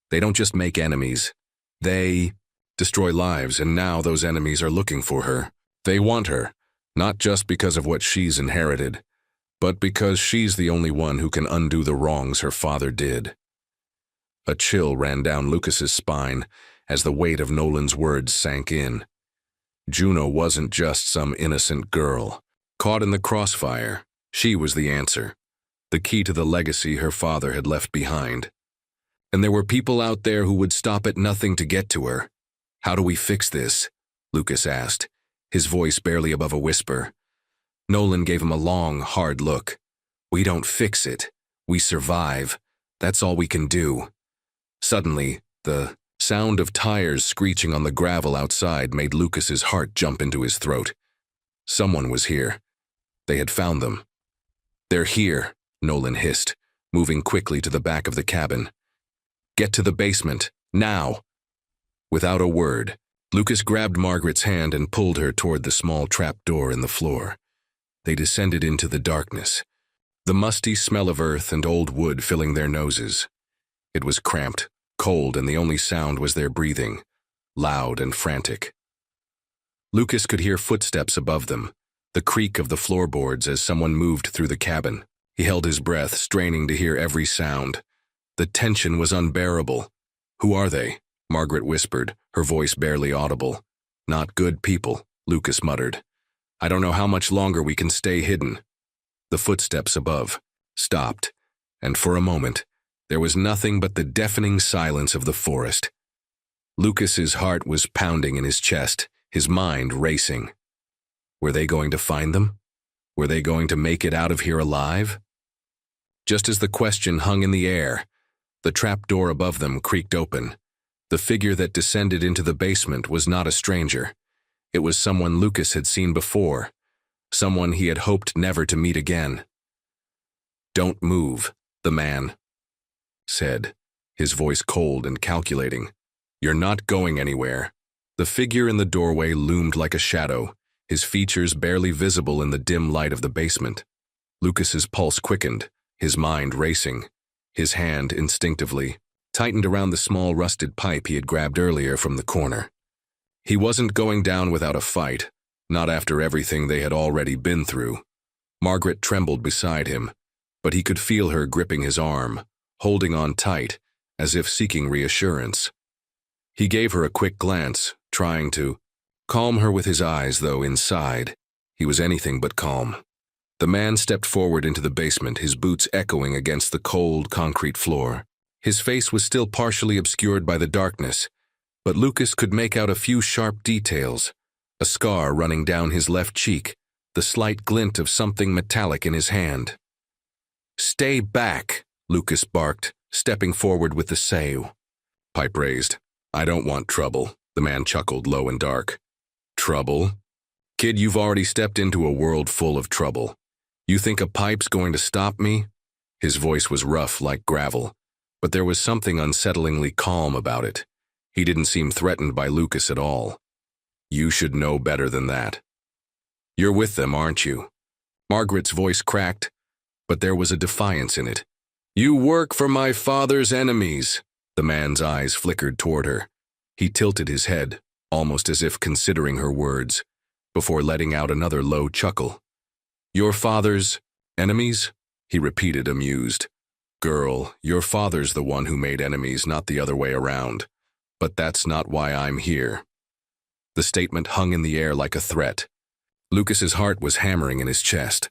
Speaker 1: they don't just make enemies. They destroy lives, and now those enemies are looking for her. They want her, not just because of what she's inherited, but because she's the only one who can undo the wrongs her father did." A chill ran down Lucas's spine as the weight of Nolan's words sank in. Juno wasn't just some innocent girl, caught in the crossfire. She was the answer, the key to the legacy her father had left behind. And there were people out there who would stop at nothing to get to her. "How do we fix this?" Lucas asked, his voice barely above a whisper. Nolan gave him a long, hard look. "We don't fix it. We survive. That's all we can do." Suddenly, the sound of tires screeching on the gravel outside made Lucas's heart jump into his throat. Someone was here. They had found them. "They're here," Nolan hissed, moving quickly to the back of the cabin. "Get to the basement, now." Without a word, Lucas grabbed Margaret's hand and pulled her toward the small trap door in the floor. They descended into the darkness, the musty smell of earth and old wood filling their noses. It was cramped, cold, and the only sound was their breathing, loud and frantic. Lucas could hear footsteps above them, the creak of the floorboards as someone moved through the cabin. He held his breath, straining to hear every sound. The tension was unbearable. "Who are they?" Margaret whispered, her voice barely audible. "Not good people," Lucas muttered. "I don't know how much longer we can stay hidden." The footsteps above stopped, and for a moment, there was nothing but the deafening silence of the forest. Lucas's heart was pounding in his chest, his mind racing. Were they going to find them? Were they going to make it out of here alive? Just as the question hung in the air, the trap door above them creaked open. The figure that descended into the basement was not a stranger. It was someone Lucas had seen before, someone he had hoped never to meet again. "Don't move," the man said, his voice cold and calculating. "You're not going anywhere." The figure in the doorway loomed like a shadow, his features barely visible in the dim light of the basement. Lucas's pulse quickened, his mind racing. His hand, instinctively, tightened around the small rusted pipe he had grabbed earlier from the corner. He wasn't going down without a fight, not after everything they had already been through. Margaret trembled beside him, but he could feel her gripping his arm, holding on tight, as if seeking reassurance. He gave her a quick glance, trying to calm her with his eyes, though inside, he was anything but calm. The man stepped forward into the basement, his boots echoing against the cold, concrete floor. His face was still partially obscured by the darkness, but Lucas could make out a few sharp details. A scar running down his left cheek, the slight glint of something metallic in his hand. "Stay back," Lucas barked, stepping forward with the sail. Pipe raised. "I don't want trouble," the man chuckled low and dark. "Trouble? Kid, you've already stepped into a world full of trouble. You think a pipe's going to stop me?" His voice was rough like gravel, but there was something unsettlingly calm about it. He didn't seem threatened by Lucas at all. "You should know better than that. You're with them, aren't you?" Margaret's voice cracked, but there was a defiance in it. "You work for my father's enemies." The man's eyes flickered toward her. He tilted his head, almost as if considering her words, before letting out another low chuckle. "Your father's enemies?" he repeated, amused. "Girl, your father's the one who made enemies, not the other way around. But that's not why I'm here." The statement hung in the air like a threat. Lucas's heart was hammering in his chest.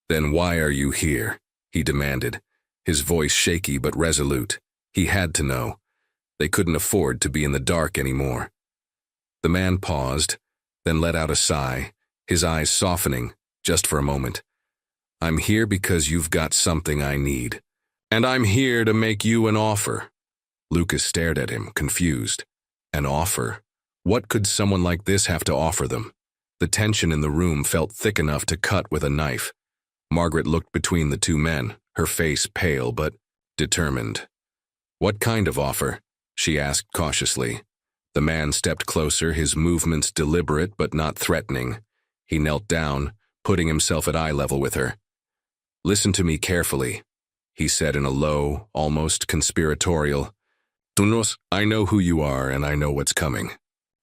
Speaker 1: "Then why are you here?" he demanded, his voice shaky but resolute. He had to know. They couldn't afford to be in the dark anymore. The man paused, then let out a sigh, his eyes softening, just for a moment. "I'm here because you've got something I need. And I'm here to make you an offer." Lucas stared at him, confused. An offer? What could someone like this have to offer them? The tension in the room felt thick enough to cut with a knife. Margaret looked between the two men, her face pale but determined. "What kind of offer?" she asked cautiously. The man stepped closer, his movements deliberate but not threatening. He knelt down, putting himself at eye level with her. "Listen to me carefully," he said in a low, almost conspiratorial. "Tunos, I know who you are and I know what's coming.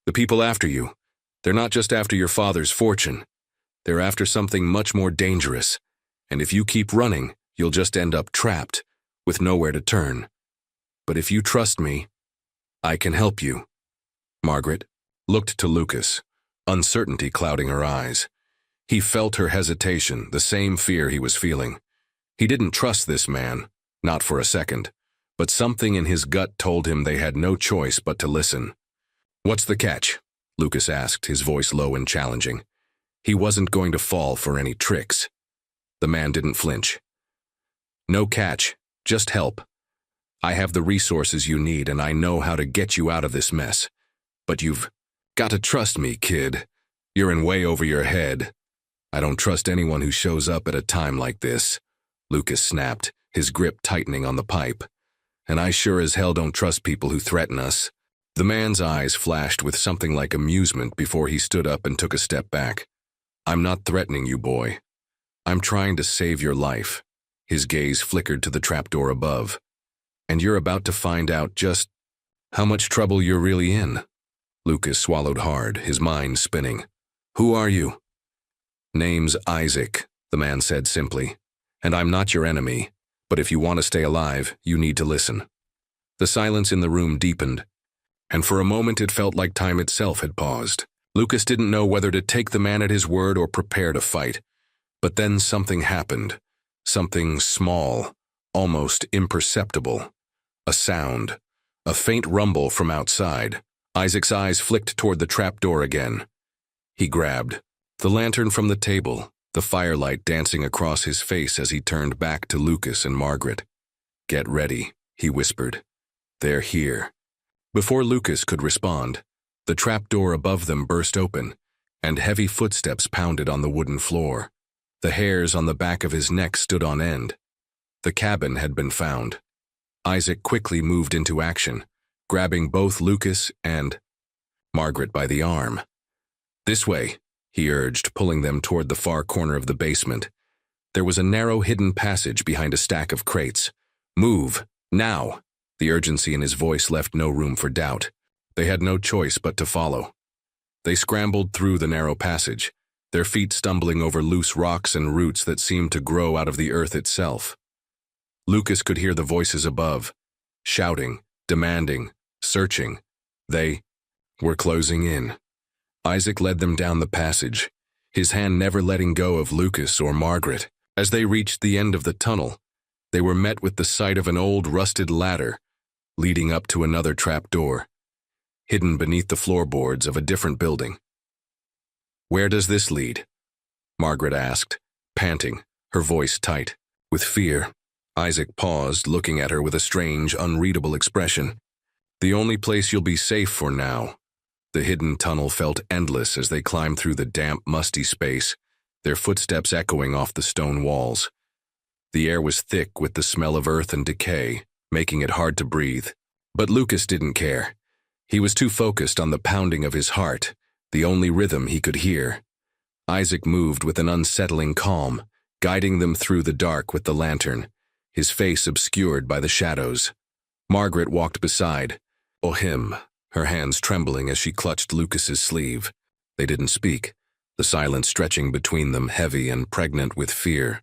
Speaker 1: The people after you, they're not just after your father's fortune. They're after something much more dangerous. And if you keep running, you'll just end up trapped, with nowhere to turn. But if you trust me, I can help you." Margaret looked to Lucas, uncertainty clouding her eyes. He felt her hesitation, the same fear he was feeling. He didn't trust this man, not for a second, but something in his gut told him they had no choice but to listen. "What's the catch?" Lucas asked, his voice low and challenging. He wasn't going to fall for any tricks. The man didn't flinch. "No catch, just help. I have the resources you need and I know how to get you out of this mess. But you've got to trust me, kid. You're in way over your head. I don't trust anyone who shows up at a time like this," Lucas snapped, his grip tightening on the pipe. "And I sure as hell don't trust people who threaten us." The man's eyes flashed with something like amusement before he stood up and took a step back. "I'm not threatening you, boy. I'm trying to save your life." His gaze flickered to the trapdoor above. "And you're about to find out just how much trouble you're really in." Lucas swallowed hard, his mind spinning. "Who are you?" "Name's Isaac," the man said simply. "And I'm not your enemy, but if you want to stay alive, you need to listen." The silence in the room deepened, and for a moment it felt like time itself had paused. Lucas didn't know whether to take the man at his word or prepare to fight. But then something happened. Something small, almost imperceptible. A sound. A faint rumble from outside. Isaac's eyes flicked toward the trapdoor again. He grabbed the lantern from the table, the firelight dancing across his face as he turned back to Lucas and Margaret. "Get ready," he whispered. "They're here." Before Lucas could respond, the trapdoor above them burst open, and heavy footsteps pounded on the wooden floor. The hairs on the back of his neck stood on end. The cabin had been found. Isaac quickly moved into action, grabbing both Lucas and Margaret by the arm. "This way," he urged, pulling them toward the far corner of the basement. There was a narrow hidden passage behind a stack of crates. "Move, now!" The urgency in his voice left no room for doubt. They had no choice but to follow. They scrambled through the narrow passage, their feet stumbling over loose rocks and roots that seemed to grow out of the earth itself. Lucas could hear the voices above, shouting, demanding, searching. They were closing in. Isaac led them down the passage, his hand never letting go of Lucas or Margaret. As they reached the end of the tunnel, they were met with the sight of an old rusted ladder leading up to another trapdoor, hidden beneath the floorboards of a different building. "Where does this lead?" Margaret asked, panting, her voice tight. With fear, Isaac paused, looking at her with a strange, unreadable expression. "The only place you'll be safe for now." The hidden tunnel felt endless as they climbed through the damp, musty space, their footsteps echoing off the stone walls. The air was thick with the smell of earth and decay, making it hard to breathe. But Lucas didn't care. He was too focused on the pounding of his heart, the only rhythm he could hear. Isaac moved with an unsettling calm, guiding them through the dark with the lantern, his face obscured by the shadows. Margaret walked beside, him, her hands trembling as she clutched Lucas's sleeve. They didn't speak, the silence stretching between them heavy and pregnant with fear.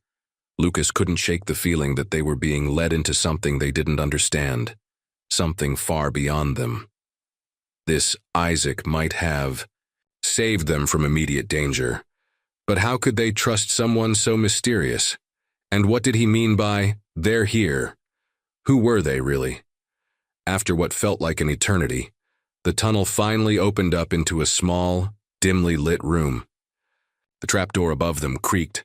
Speaker 1: Lucas couldn't shake the feeling that they were being led into something they didn't understand, something far beyond them. This Isaac might have saved them from immediate danger, but how could they trust someone so mysterious? And what did he mean by, "They're here"? Who were they, really? After what felt like an eternity, the tunnel finally opened up into a small, dimly lit room. The trapdoor above them creaked,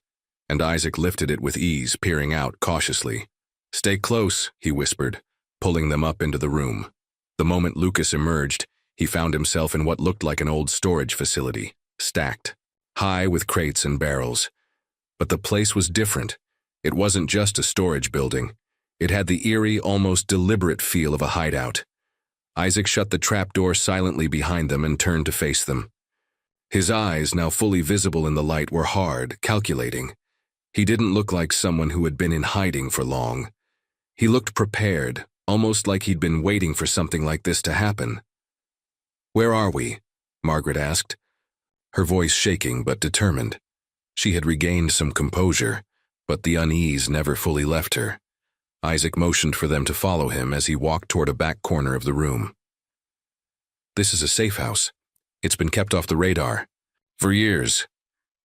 Speaker 1: and Isaac lifted it with ease, peering out cautiously. "Stay close," he whispered, pulling them up into the room. The moment Lucas emerged, he found himself in what looked like an old storage facility, stacked high with crates and barrels. But the place was different. It wasn't just a storage building. It had the eerie, almost deliberate feel of a hideout. Isaac shut the trapdoor silently behind them and turned to face them. His eyes, now fully visible in the light, were hard, calculating. He didn't look like someone who had been in hiding for long. He looked prepared, almost like he'd been waiting for something like this to happen. "Where are we?" Margaret asked, her voice shaking but determined. She had regained some composure, but the unease never fully left her. Isaac motioned for them to follow him as he walked toward a back corner of the room. "This is a safe house. It's been kept off the radar. For years.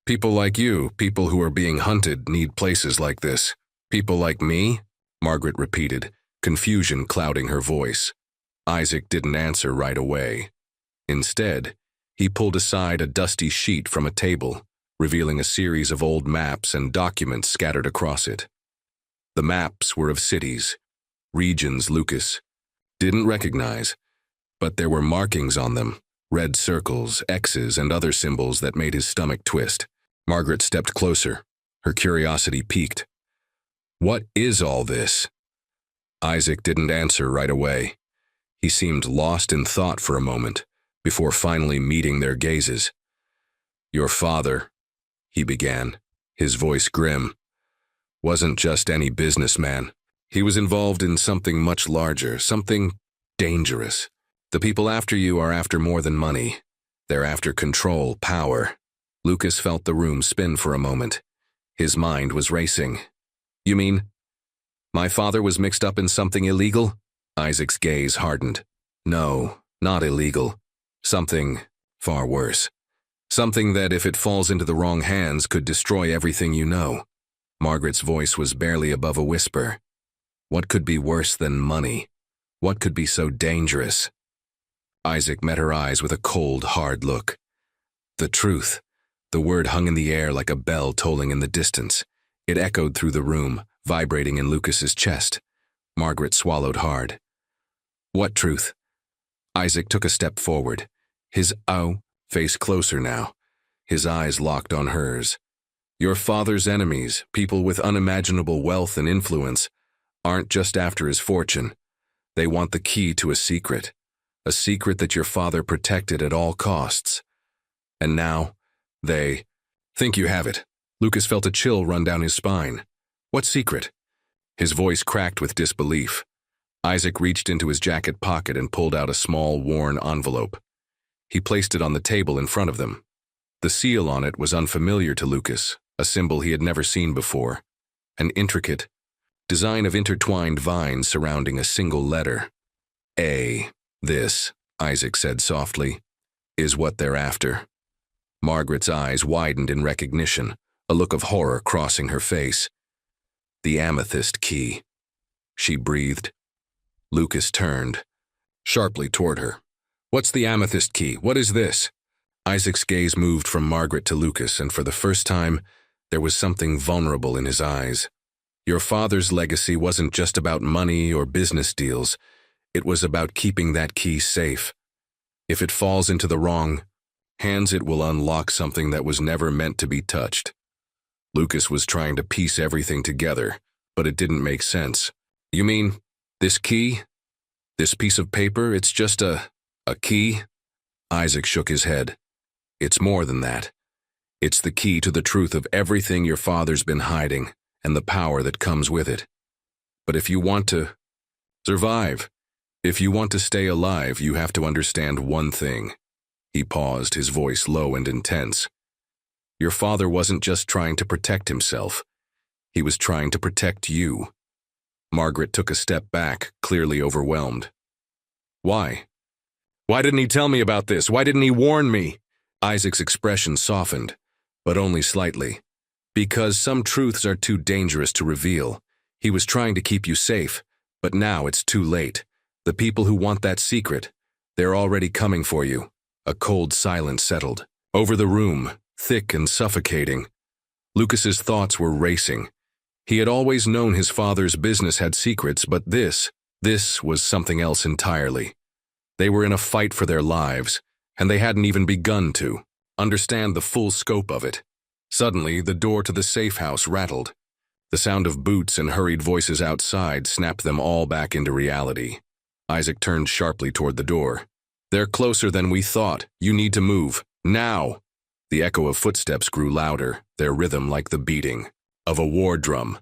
Speaker 1: People like you, people who are being hunted, need places like this. People like me?" Margaret repeated, confusion clouding her voice. Isaac didn't answer right away. Instead, he pulled aside a dusty sheet from a table, revealing a series of old maps and documents scattered across it. The maps were of cities, regions Lucas didn't recognize, but there were markings on them, red circles, X's, and other symbols that made his stomach twist. Margaret stepped closer, her curiosity piqued. "What is all this?" Isaac didn't answer right away. He seemed lost in thought for a moment, before finally meeting their gazes. "Your father," he began, his voice grim, "wasn't just any businessman. He was involved in something much larger, something dangerous. The people after you are after more than money. They're after control, power." Lucas felt the room spin for a moment. His mind was racing. "You mean my father was mixed up in something illegal?" Isaac's gaze hardened. "No, not illegal. Something far worse. Something that, if it falls into the wrong hands, could destroy everything you know." Margaret's voice was barely above a whisper. "What could be worse than money? What could be so dangerous?" Isaac met her eyes with a cold, hard look. "The truth. The word hung in the air like a bell tolling in the distance. It echoed through the room, vibrating in Lucas's chest. Margaret swallowed hard. What truth? Isaac took a step forward. His face closer now. His eyes locked on hers. Your father's enemies, people with unimaginable wealth and influence, aren't just after his fortune. They want the key to a secret that your father protected at all costs. And now, they think you have it. Lucas felt a chill run down his spine. What secret? His voice cracked with disbelief. Isaac reached into his jacket pocket and pulled out a small, worn envelope. He placed it on the table in front of them. The seal on it was unfamiliar to Lucas, a symbol he had never seen before. An intricate design of intertwined vines surrounding a single letter. This, Isaac said softly, is what they're after. Margaret's eyes widened in recognition, a look of horror crossing her face. The amethyst key, she breathed. Lucas turned sharply toward her. What's the amethyst key? What is this? Isaac's gaze moved from Margaret to Lucas, and for the first time, there was something vulnerable in his eyes. Your father's legacy wasn't just about money or business deals. It was about keeping that key safe. If it falls into the wrong hands, it will unlock something that was never meant to be touched. Lucas was trying to piece everything together, but it didn't make sense. You mean, this key? This piece of paper, it's just a key? Isaac shook his head. It's more than that. It's the key to the truth of everything your father's been hiding, and the power that comes with it. But if you want to survive, if you want to stay alive, you have to understand one thing. He paused, his voice low and intense. Your father wasn't just trying to protect himself. He was trying to protect you. Margaret took a step back, clearly overwhelmed. Why? Why didn't he tell me about this? Why didn't he warn me? Isaac's expression softened, but only slightly. Because some truths are too dangerous to reveal. He was trying to keep you safe, but now it's too late. The people who want that secret, they're already coming for you. A cold silence settled over the room, thick and suffocating. Lucas's thoughts were racing. He had always known his father's business had secrets, but this was something else entirely. They were in a fight for their lives, and they hadn't even begun to understand the full scope of it. Suddenly, the door to the safe house rattled. The sound of boots and hurried voices outside snapped them all back into reality. Isaac turned sharply toward the door. They're closer than we thought. You need to move. Now! The echo of footsteps grew louder, their rhythm like the beating of a war drum.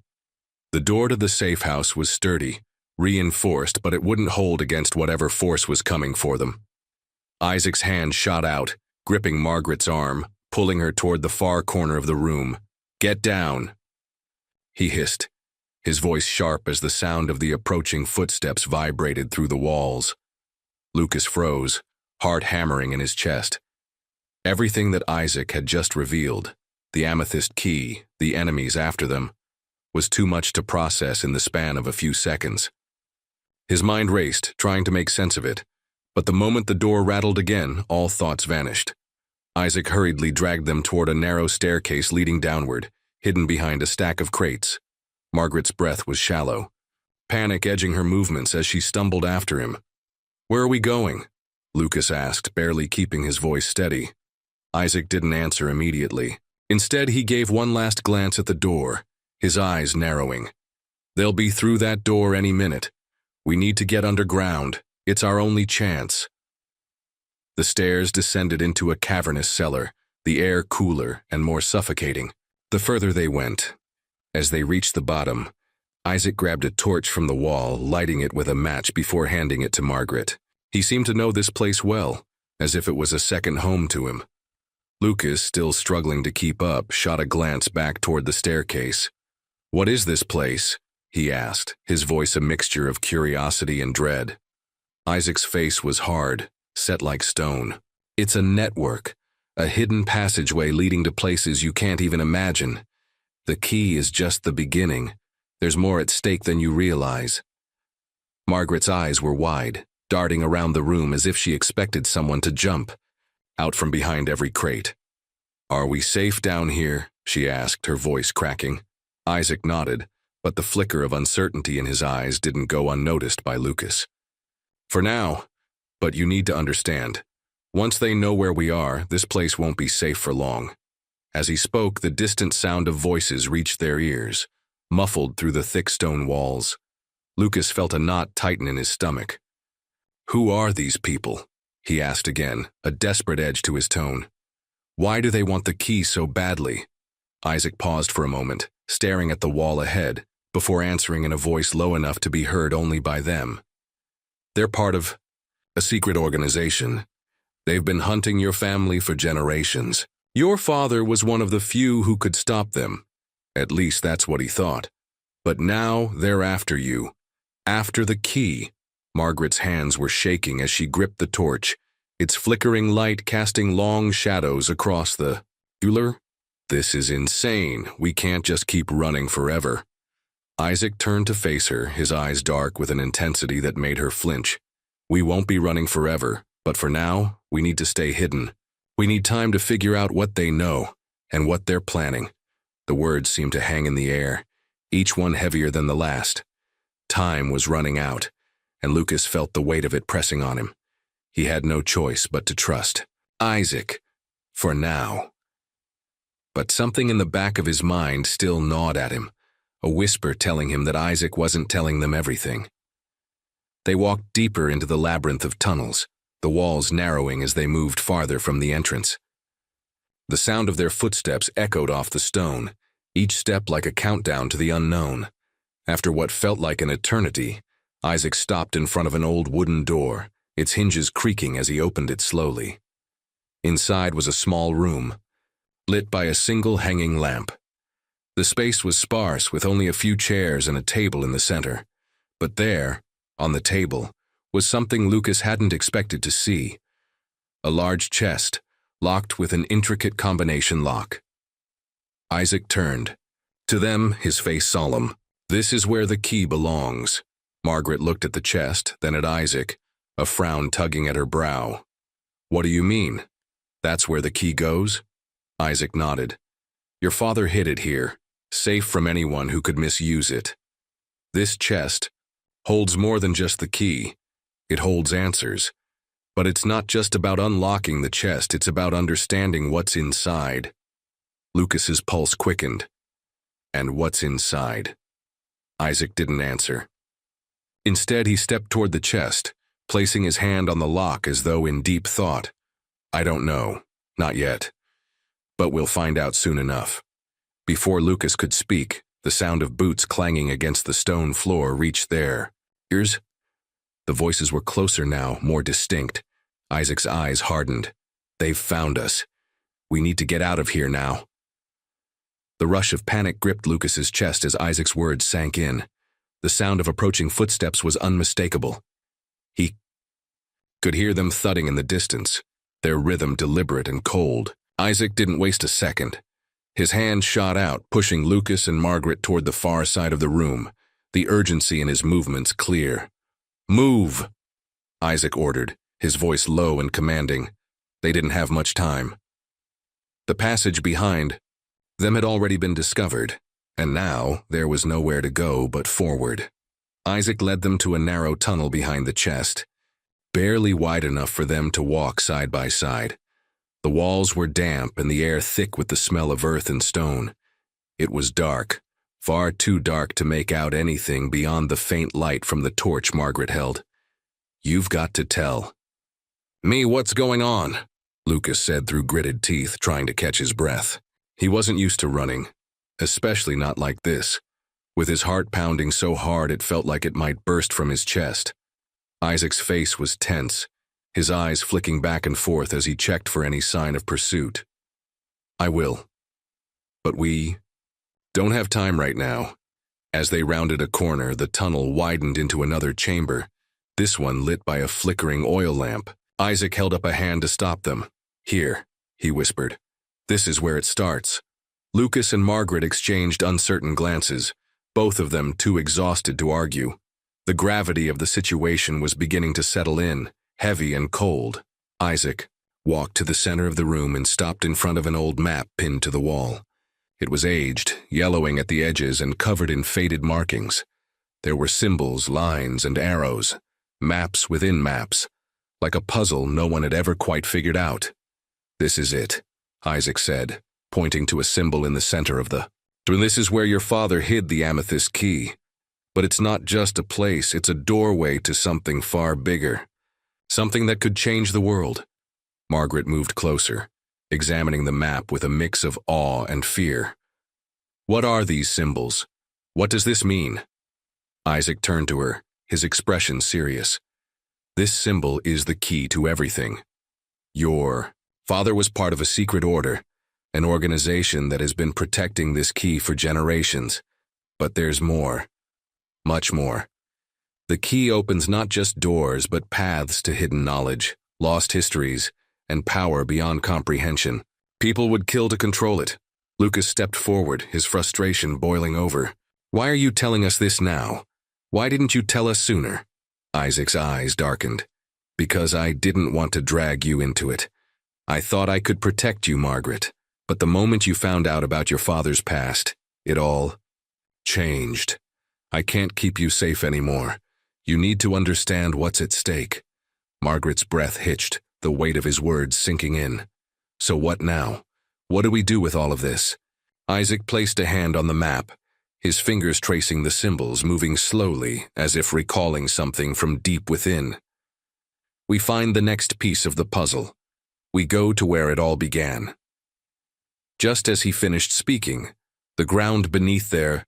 Speaker 1: The door to the safe house was sturdy, reinforced, but it wouldn't hold against whatever force was coming for them. Isaac's hand shot out, gripping Margaret's arm, pulling her toward the far corner of the room. Get down! He hissed, his voice sharp as the sound of the approaching footsteps vibrated through the walls. Lucas froze, heart hammering in his chest. Everything that Isaac had just revealed, the amethyst key, the enemies after them, was too much to process in the span of a few seconds. His mind raced, trying to make sense of it, but the moment the door rattled again, all thoughts vanished. Isaac hurriedly dragged them toward a narrow staircase leading downward, hidden behind a stack of crates. Margaret's breath was shallow, panic edging her movements as she stumbled after him. Where are we going? Lucas asked, barely keeping his voice steady. Isaac didn't answer immediately. Instead, he gave one last glance at the door, his eyes narrowing. They'll be through that door any minute. We need to get underground. It's our only chance. The stairs descended into a cavernous cellar, the air cooler and more suffocating. The further they went, as they reached the bottom, Isaac grabbed a torch from the wall, lighting it with a match before handing it to Margaret. He seemed to know this place well, as if it was a second home to him. Lucas, still struggling to keep up, shot a glance back toward the staircase. What is this place? He asked, his voice a mixture of curiosity and dread. Isaac's face was hard, set like stone. It's a network, a hidden passageway leading to places you can't even imagine. The key is just the beginning. There's more at stake than you realize. Margaret's eyes were wide, darting around the room as if she expected someone to jump out from behind every crate. "Are we safe down here?" she asked, her voice cracking. Isaac nodded, but the flicker of uncertainty in his eyes didn't go unnoticed by Lucas. "For now, but you need to understand. Once they know where we are, this place won't be safe for long." As he spoke, the distant sound of voices reached their ears, muffled through the thick stone walls. Lucas felt a knot tighten in his stomach. "Who are these people?" he asked again, a desperate edge to his tone. "Why do they want the key so badly?" Isaac paused for a moment, staring at the wall ahead, before answering in a voice low enough to be heard only by them. "They're part of a secret organization. They've been hunting your family for generations. Your father was one of the few who could stop them. At least that's what he thought. But now they're after you. After the key." Margaret's hands were shaking as she gripped the torch, its flickering light casting long shadows across the Euler? "This is insane. We can't just keep running forever." Isaac turned to face her, his eyes dark with an intensity that made her flinch. "We won't be running forever, but for now, we need to stay hidden. We need time to figure out what they know, and what they're planning." The words seemed to hang in the air, each one heavier than the last. Time was running out, and Lucas felt the weight of it pressing on him. He had no choice but to trust Isaac, for now. But something in the back of his mind still gnawed at him, a whisper telling him that Isaac wasn't telling them everything. They walked deeper into the labyrinth of tunnels, the walls narrowing as they moved farther from the entrance. The sound of their footsteps echoed off the stone, each step like a countdown to the unknown. After what felt like an eternity, Isaac stopped in front of an old wooden door, its hinges creaking as he opened it slowly. Inside was a small room, lit by a single hanging lamp. The space was sparse, with only a few chairs and a table in the center. But there, on the table, was something Lucas hadn't expected to see. A large chest, locked with an intricate combination lock. Isaac turned. To them, his face solemn. "This is where the key belongs." Margaret looked at the chest, then at Isaac, a frown tugging at her brow. "What do you mean? That's where the key goes?" Isaac nodded. "Your father hid it here, safe from anyone who could misuse it. This chest holds more than just the key. It holds answers. But it's not just about unlocking the chest, it's about understanding what's inside." Lucas's pulse quickened. "And what's inside?" Isaac didn't answer. Instead, he stepped toward the chest, placing his hand on the lock as though in deep thought. "I don't know. Not yet. But we'll find out soon enough." Before Lucas could speak, the sound of boots clanging against the stone floor reached their ears. The voices were closer now, more distinct. Isaac's eyes hardened. "They've found us. We need to get out of here now." The rush of panic gripped Lucas's chest as Isaac's words sank in. The sound of approaching footsteps was unmistakable. He could hear them thudding in the distance, their rhythm deliberate and cold. Isaac didn't waste a second. His hand shot out, pushing Lucas and Margaret toward the far side of the room, the urgency in his movements clear. "Move!" Isaac ordered, his voice low and commanding. They didn't have much time. The passage behind them had already been discovered, and now there was nowhere to go but forward. Isaac led them to a narrow tunnel behind the chest, barely wide enough for them to walk side by side. The walls were damp and the air thick with the smell of earth and stone. It was dark, far too dark to make out anything beyond the faint light from the torch Margaret held. "You've got to tell me what's going on," Lucas said through gritted teeth, trying to catch his breath. He wasn't used to running, especially not like this, with his heart pounding so hard it felt like it might burst from his chest. Isaac's face was tense, his eyes flicking back and forth as he checked for any sign of pursuit. "I will. But we don't have time right now." As they rounded a corner, the tunnel widened into another chamber, this one lit by a flickering oil lamp. Isaac held up a hand to stop them. "Here," he whispered. "This is where it starts." Lucas and Margaret exchanged uncertain glances, both of them too exhausted to argue. The gravity of the situation was beginning to settle in, heavy and cold. "Isaac, walked to the center of the room and stopped in front of an old map pinned to the wall. It was aged, yellowing at the edges and covered in faded markings. There were symbols, lines, and arrows, maps within maps, like a puzzle no one had ever quite figured out. "This is it," Isaac said, pointing to a symbol in the center of the. "This is where your father hid the amethyst key. But it's not just a place, it's a doorway to something far bigger. Something that could change the world." Margaret moved closer, examining the map with a mix of awe and fear. "What are these symbols? What does this mean?" Isaac turned to her, his expression serious. "This symbol is the key to everything. Your father was part of a secret order, an organization that has been protecting this key for generations. But there's more. Much more. The key opens not just doors, but paths to hidden knowledge, lost histories, and power beyond comprehension. People would kill to control it." Lucas stepped forward, his frustration boiling over. "Why are you telling us this now? Why didn't you tell us sooner?" Isaac's eyes darkened. "Because I didn't want to drag you into it. I thought I could protect you, Margaret. But the moment you found out about your father's past, it all changed. I can't keep you safe anymore. You need to understand what's at stake." Margaret's breath hitched, the weight of his words sinking in. "So what now? What do we do with all of this?" Isaac placed a hand on the map, his fingers tracing the symbols, moving slowly, as if recalling something from deep within. "We find the next piece of the puzzle. We go to where it all began." Just as he finished speaking, the ground beneath their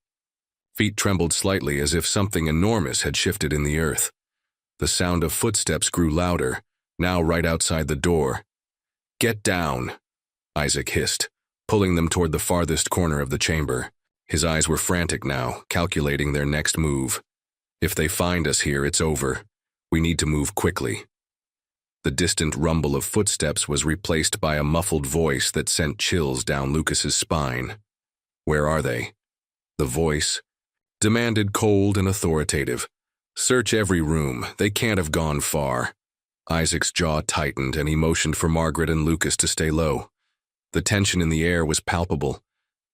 Speaker 1: feet trembled slightly as if something enormous had shifted in the earth. The sound of footsteps grew louder, now right outside the door. "Get down," Isaac hissed, pulling them toward the farthest corner of the chamber. His eyes were frantic now, calculating their next move. "If they find us here, it's over. We need to move quickly." The distant rumble of footsteps was replaced by a muffled voice that sent chills down Lucas's spine. "Where are they?" The voice demanded, cold and authoritative. "Search every room. They can't have gone far." Isaac's jaw tightened and he motioned for Margaret and Lucas to stay low. The tension in the air was palpable,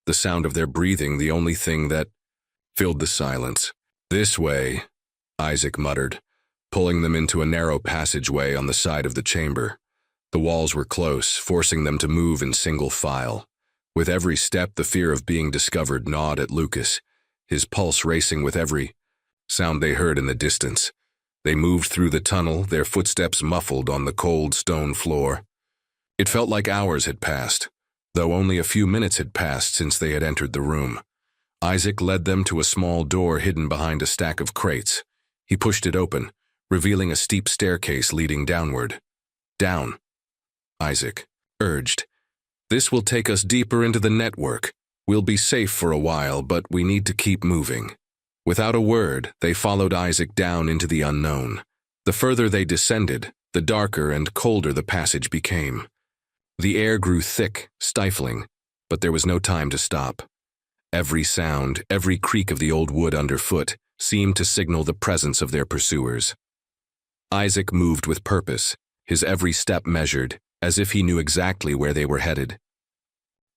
Speaker 1: the sound of their breathing the only thing that filled the silence. "This way," Isaac muttered, pulling them into a narrow passageway on the side of the chamber. The walls were close, forcing them to move in single file. With every step, the fear of being discovered gnawed at Lucas, his pulse racing with every sound they heard in the distance. They moved through the tunnel, their footsteps muffled on the cold stone floor. It felt like hours had passed, though only a few minutes had passed since they had entered the room. Isaac led them to a small door hidden behind a stack of crates. He pushed it open, revealing a steep staircase leading downward. "Down," Isaac urged. "This will take us deeper into the network. We'll be safe for a while, but we need to keep moving." Without a word, they followed Isaac down into the unknown. The further they descended, the darker and colder the passage became. The air grew thick, stifling, but there was no time to stop. Every sound, every creak of the old wood underfoot seemed to signal the presence of their pursuers. Isaac moved with purpose, his every step measured, as if he knew exactly where they were headed.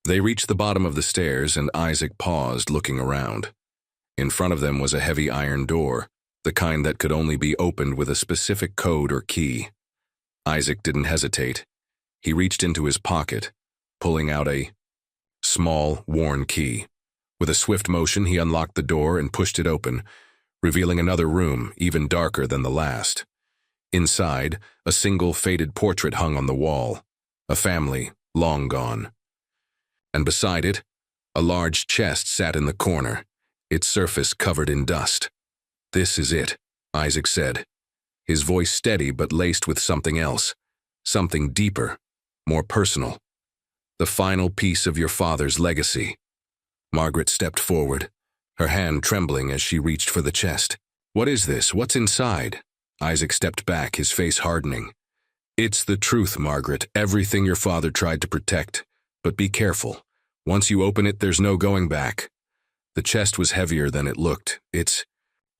Speaker 1: They reached the bottom of the stairs and Isaac paused, looking around. In front of them was a heavy iron door, the kind that could only be opened with a specific code or key. Isaac didn't hesitate. He reached into his pocket, pulling out a small, worn key. With a swift motion, he unlocked the door and pushed it open, revealing another room, even darker than the last. Inside, a single faded portrait hung on the wall, a family long gone. And beside it, a large chest sat in the corner, its surface covered in dust. "This is it," Isaac said, his voice steady but laced with something else, something deeper, more personal. "The final piece of your father's legacy." Margaret stepped forward, her hand trembling as she reached for the chest. "What is this? What's inside?" Isaac stepped back, his face hardening. "It's the truth, Margaret, everything your father tried to protect. But be careful. Once you open it, there's no going back." The chest was heavier than it looked, its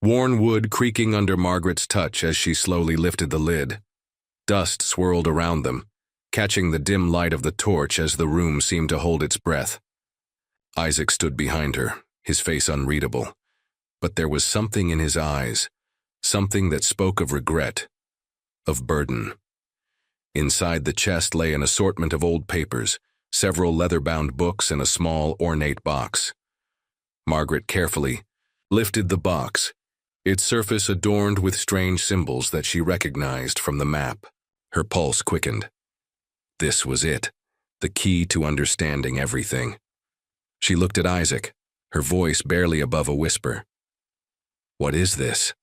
Speaker 1: worn wood creaking under Margaret's touch as she slowly lifted the lid. Dust swirled around them, catching the dim light of the torch as the room seemed to hold its breath. Isaac stood behind her, his face unreadable. But there was something in his eyes, something that spoke of regret, of burden. Inside the chest lay an assortment of old papers, several leather-bound books, and a small, ornate box. Margaret carefully lifted the box, its surface adorned with strange symbols that she recognized from the map. Her pulse quickened. This was it, the key to understanding everything. She looked at Isaac, her voice barely above a whisper. "What is this?"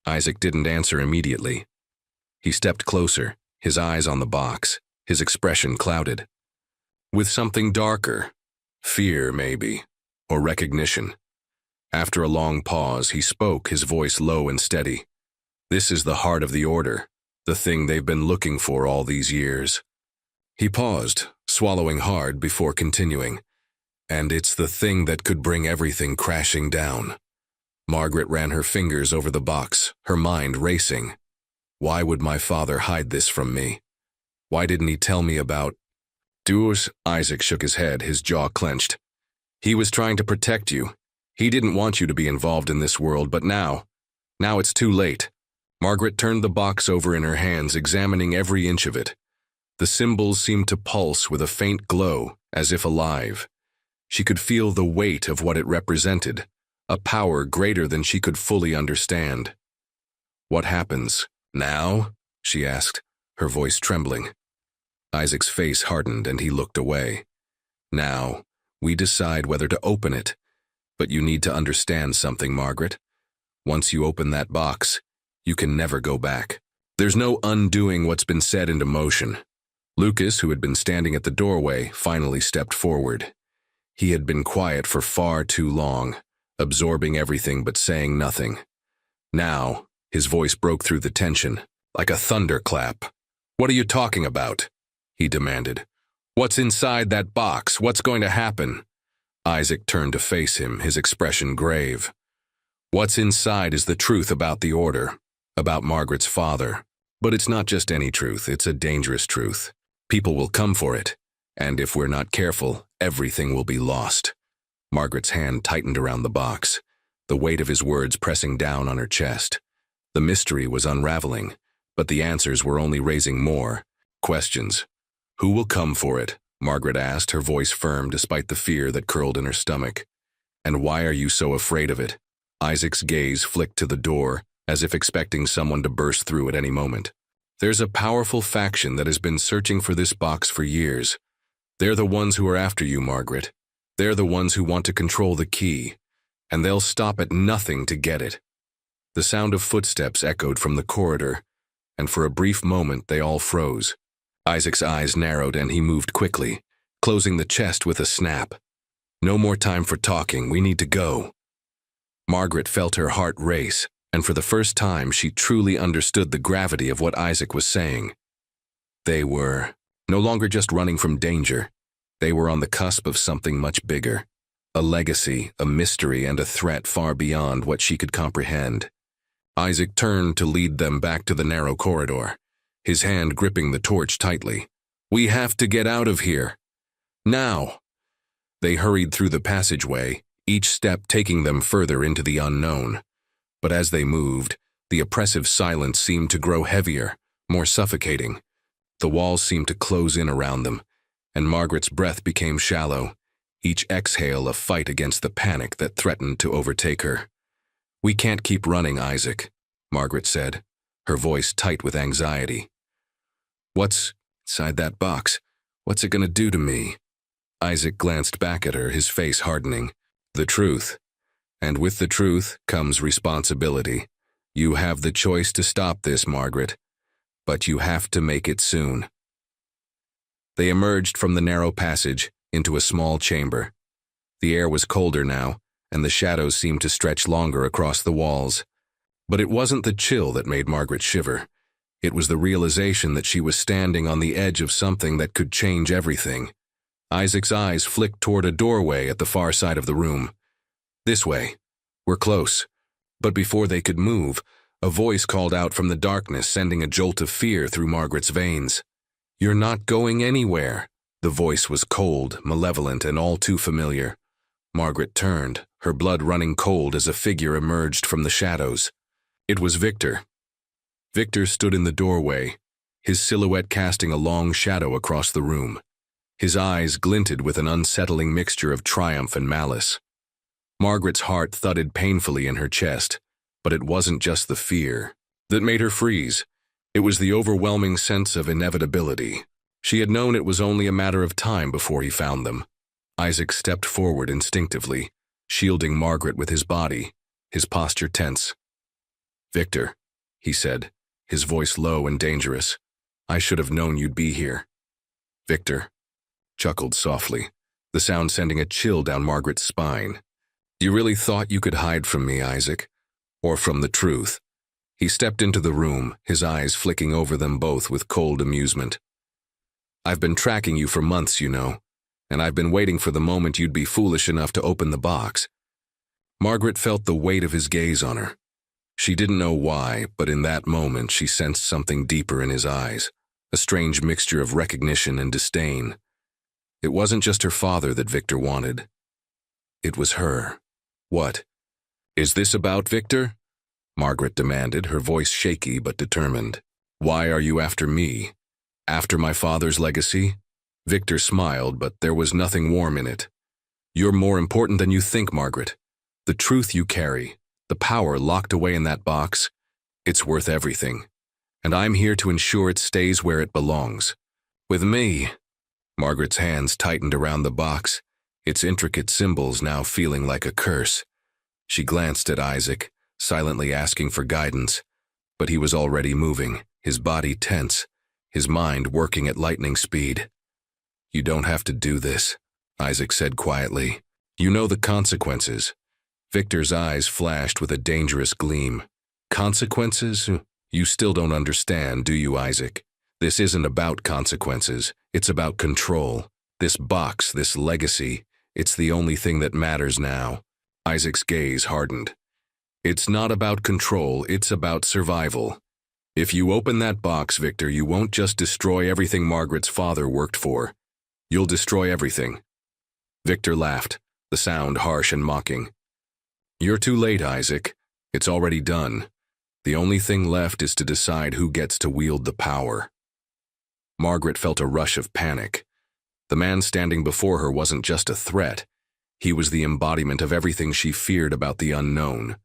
Speaker 1: Isaac didn't answer immediately. He stepped closer, his eyes on the box, his expression clouded. With something darker, fear maybe, or recognition. After a long pause, he spoke, his voice low and steady. "This is the heart of the Order, the thing they've been looking for all these years." He paused, swallowing hard before continuing. "And it's the thing that could bring everything crashing down." Margaret ran her fingers over the box, her mind racing. Why would my father hide this from me? Why didn't he tell me about... Duos? Isaac shook his head, his jaw clenched. "He was trying to protect you. He didn't want you to be involved in this world, but now it's too late." Margaret turned the box over in her hands, examining every inch of it. The symbols seemed to pulse with a faint glow, as if alive. She could feel the weight of what it represented, a power greater than she could fully understand. "What happens now?" she asked, her voice trembling. Isaac's face hardened and he looked away. "Now, we decide whether to open it. But you need to understand something, Margaret. Once you open that box, you can never go back. There's no undoing what's been set into motion." Lucas, who had been standing at the doorway, finally stepped forward. He had been quiet for far too long, absorbing everything but saying nothing. Now, his voice broke through the tension, like a thunderclap. "What are you talking about?" he demanded. "What's inside that box? What's going to happen?" Isaac turned to face him, his expression grave. "What's inside is the truth about the Order, about Margaret's father. But it's not just any truth, it's a dangerous truth. People will come for it, and if we're not careful, everything will be lost." Margaret's hand tightened around the box, the weight of his words pressing down on her chest. The mystery was unraveling, but the answers were only raising more questions. "Who will come for it?" Margaret asked, her voice firm despite the fear that curled in her stomach. "And why are you so afraid of it?" Isaac's gaze flicked to the door, as if expecting someone to burst through at any moment. "There's a powerful faction that has been searching for this box for years. They're the ones who are after you, Margaret. They're the ones who want to control the key, and they'll stop at nothing to get it." The sound of footsteps echoed from the corridor, and for a brief moment they all froze. Isaac's eyes narrowed and he moved quickly, closing the chest with a snap. "No more time for talking, we need to go." Margaret felt her heart race, and for the first time she truly understood the gravity of what Isaac was saying. They were no longer just running from danger. They were on the cusp of something much bigger. A legacy, a mystery, and a threat far beyond what she could comprehend. Isaac turned to lead them back to the narrow corridor, his hand gripping the torch tightly. "We have to get out of here. Now." They hurried through the passageway, each step taking them further into the unknown. But as they moved, the oppressive silence seemed to grow heavier, more suffocating. The walls seemed to close in around them, and Margaret's breath became shallow, each exhale a fight against the panic that threatened to overtake her. "We can't keep running, Isaac," Margaret said, her voice tight with anxiety. "What's inside that box? What's it gonna do to me?" Isaac glanced back at her, his face hardening. "The truth. And with the truth comes responsibility. You have the choice to stop this, Margaret, but you have to make it soon." They emerged from the narrow passage into a small chamber. The air was colder now, and the shadows seemed to stretch longer across the walls. But it wasn't the chill that made Margaret shiver. It was the realization that she was standing on the edge of something that could change everything. Isaac's eyes flicked toward a doorway at the far side of the room. "This way. We're close." But before they could move, a voice called out from the darkness, sending a jolt of fear through Margaret's veins. You're not going anywhere." The voice was cold, malevolent, and all too familiar. Margaret turned, her blood running cold as a figure emerged from the shadows. It was Victor. Victor stood in the doorway, his silhouette casting a long shadow across the room. His eyes glinted with an unsettling mixture of triumph and malice. Margaret's heart thudded painfully in her chest, but it wasn't just the fear that made her freeze. It was the overwhelming sense of inevitability. She had known it was only a matter of time before he found them. Isaac stepped forward instinctively, shielding Margaret with his body, his posture tense. "Victor," he said, his voice low and dangerous. "I should have known you'd be here." Victor chuckled softly, the sound sending a chill down Margaret's spine. "You really thought you could hide from me, Isaac? Or from the truth?" He stepped into the room, his eyes flicking over them both with cold amusement. "I've been tracking you for months, you know, and I've been waiting for the moment you'd be foolish enough to open the box." Margaret felt the weight of his gaze on her. She didn't know why, but in that moment she sensed something deeper in his eyes, a strange mixture of recognition and disdain. It wasn't just her father that Victor wanted. It was her. "What? Is this about Victor?" Margaret demanded, her voice shaky but determined. "Why are you after me? After my father's legacy?" Victor smiled, but there was nothing warm in it. "You're more important than you think, Margaret. The truth you carry, the power locked away in that box, it's worth everything. And I'm here to ensure it stays where it belongs. With me." Margaret's hands tightened around the box, its intricate symbols now feeling like a curse. She glanced at Isaac, silently asking for guidance, but he was already moving, his body tense, his mind working at lightning speed. "You don't have to do this," Isaac said quietly. "You know the consequences." Victor's eyes flashed with a dangerous gleam. "Consequences? You still don't understand, do you, Isaac? This isn't about consequences. It's about control. This box, this legacy, it's the only thing that matters now." Isaac's gaze hardened. "It's not about control, it's about survival. If you open that box, Victor, you won't just destroy everything Margaret's father worked for. You'll destroy everything." Victor laughed, the sound harsh and mocking. "You're too late, Isaac. It's already done. The only thing left is to decide who gets to wield the power." Margaret felt a rush of panic. The man standing before her wasn't just a threat. He was the embodiment of everything she feared about the unknown,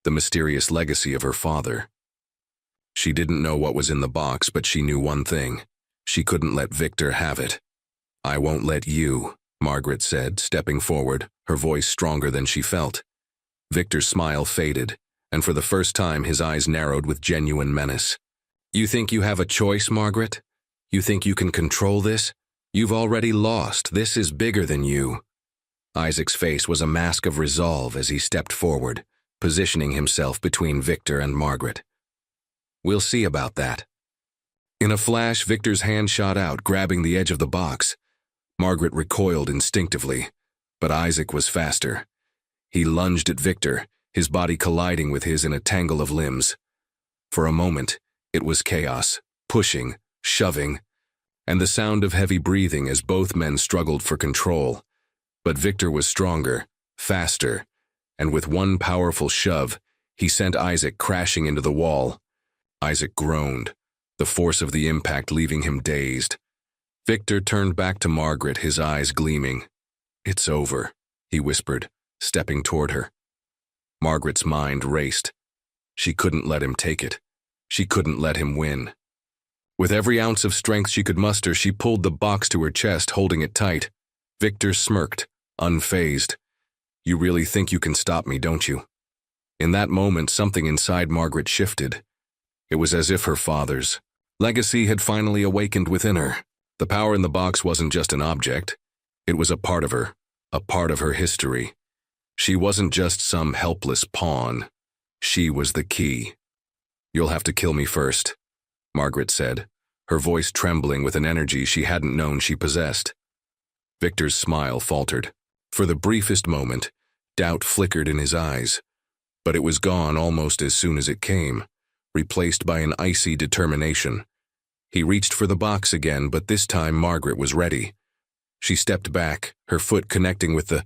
Speaker 1: the mysterious legacy of her father. She didn't know what was in the box, but she knew one thing. She couldn't let Victor have it. "I won't let you," Margaret said, stepping forward, her voice stronger than she felt. Victor's smile faded, and for the first time his eyes narrowed with genuine menace. "You think you have a choice, Margaret? You think you can control this? You've already lost. This is bigger than you." Isaac's face was a mask of resolve as he stepped forward, positioning himself between Victor and Margaret. "We'll see about that." In a flash, Victor's hand shot out, grabbing the edge of the box. Margaret recoiled instinctively, but Isaac was faster. He lunged at Victor, his body colliding with his in a tangle of limbs. For a moment, it was chaos, pushing, shoving, and the sound of heavy breathing as both men struggled for control. But Victor was stronger, faster, and with one powerful shove, he sent Isaac crashing into the wall. Isaac groaned, the force of the impact leaving him dazed. Victor turned back to Margaret, his eyes gleaming. "It's over," he whispered, stepping toward her. Margaret's mind raced. She couldn't let him take it. She couldn't let him win. With every ounce of strength she could muster, she pulled the box to her chest, holding it tight. Victor smirked, unfazed. "You really think you can stop me, don't you?" In that moment, something inside Margaret shifted. It was as if her father's legacy had finally awakened within her. The power in the box wasn't just an object. It was a part of her history. She wasn't just some helpless pawn. She was the key. "You'll have to kill me first," Margaret said, her voice trembling with an energy she hadn't known she possessed. Victor's smile faltered. For the briefest moment, doubt flickered in his eyes, but it was gone almost as soon as it came, replaced by an icy determination. He reached for the box again, but this time Margaret was ready. She stepped back, her foot connecting with the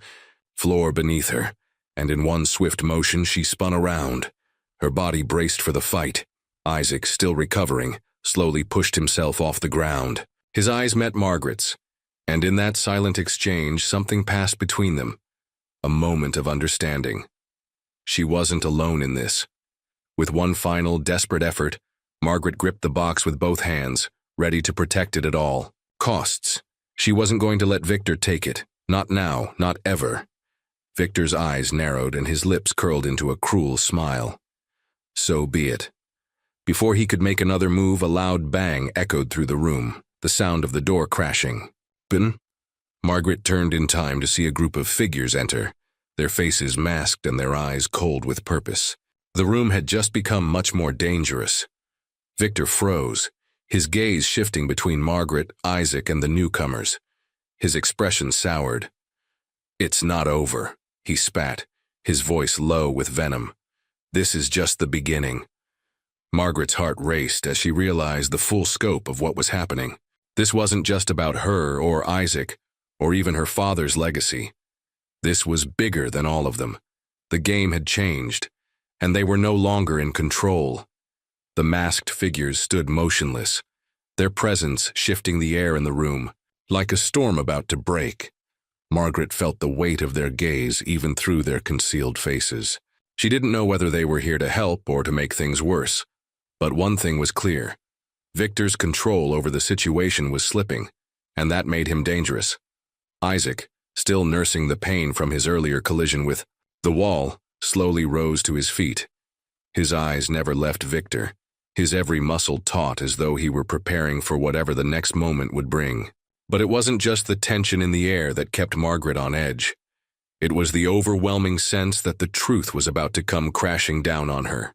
Speaker 1: floor beneath her, and in one swift motion she spun around. Her body braced for the fight. Isaac, still recovering, slowly pushed himself off the ground. His eyes met Margaret's, and in that silent exchange something passed between them. A moment of understanding. She wasn't alone in this. With one final, desperate effort, Margaret gripped the box with both hands, ready to protect it at all costs. She wasn't going to let Victor take it. Not now, not ever. Victor's eyes narrowed and his lips curled into a cruel smile. So be it. Before he could make another move, a loud bang echoed through the room, the sound of the door crashing. "Bin?" Margaret turned in time to see a group of figures enter, their faces masked and their eyes cold with purpose. The room had just become much more dangerous. Victor froze, his gaze shifting between Margaret, Isaac, and the newcomers. His expression soured. "It's not over," he spat, his voice low with venom. "This is just the beginning." Margaret's heart raced as she realized the full scope of what was happening. This wasn't just about her or Isaac, or even her father's legacy. This was bigger than all of them. The game had changed, and they were no longer in control. The masked figures stood motionless, their presence shifting the air in the room, like a storm about to break. Margaret felt the weight of their gaze even through their concealed faces. She didn't know whether they were here to help or to make things worse. But one thing was clear. Victor's control over the situation was slipping, and that made him dangerous. Isaac, still nursing the pain from his earlier collision with the wall, slowly rose to his feet. His eyes never left Victor, his every muscle taut as though he were preparing for whatever the next moment would bring. But it wasn't just the tension in the air that kept Margaret on edge. It was the overwhelming sense that the truth was about to come crashing down on her.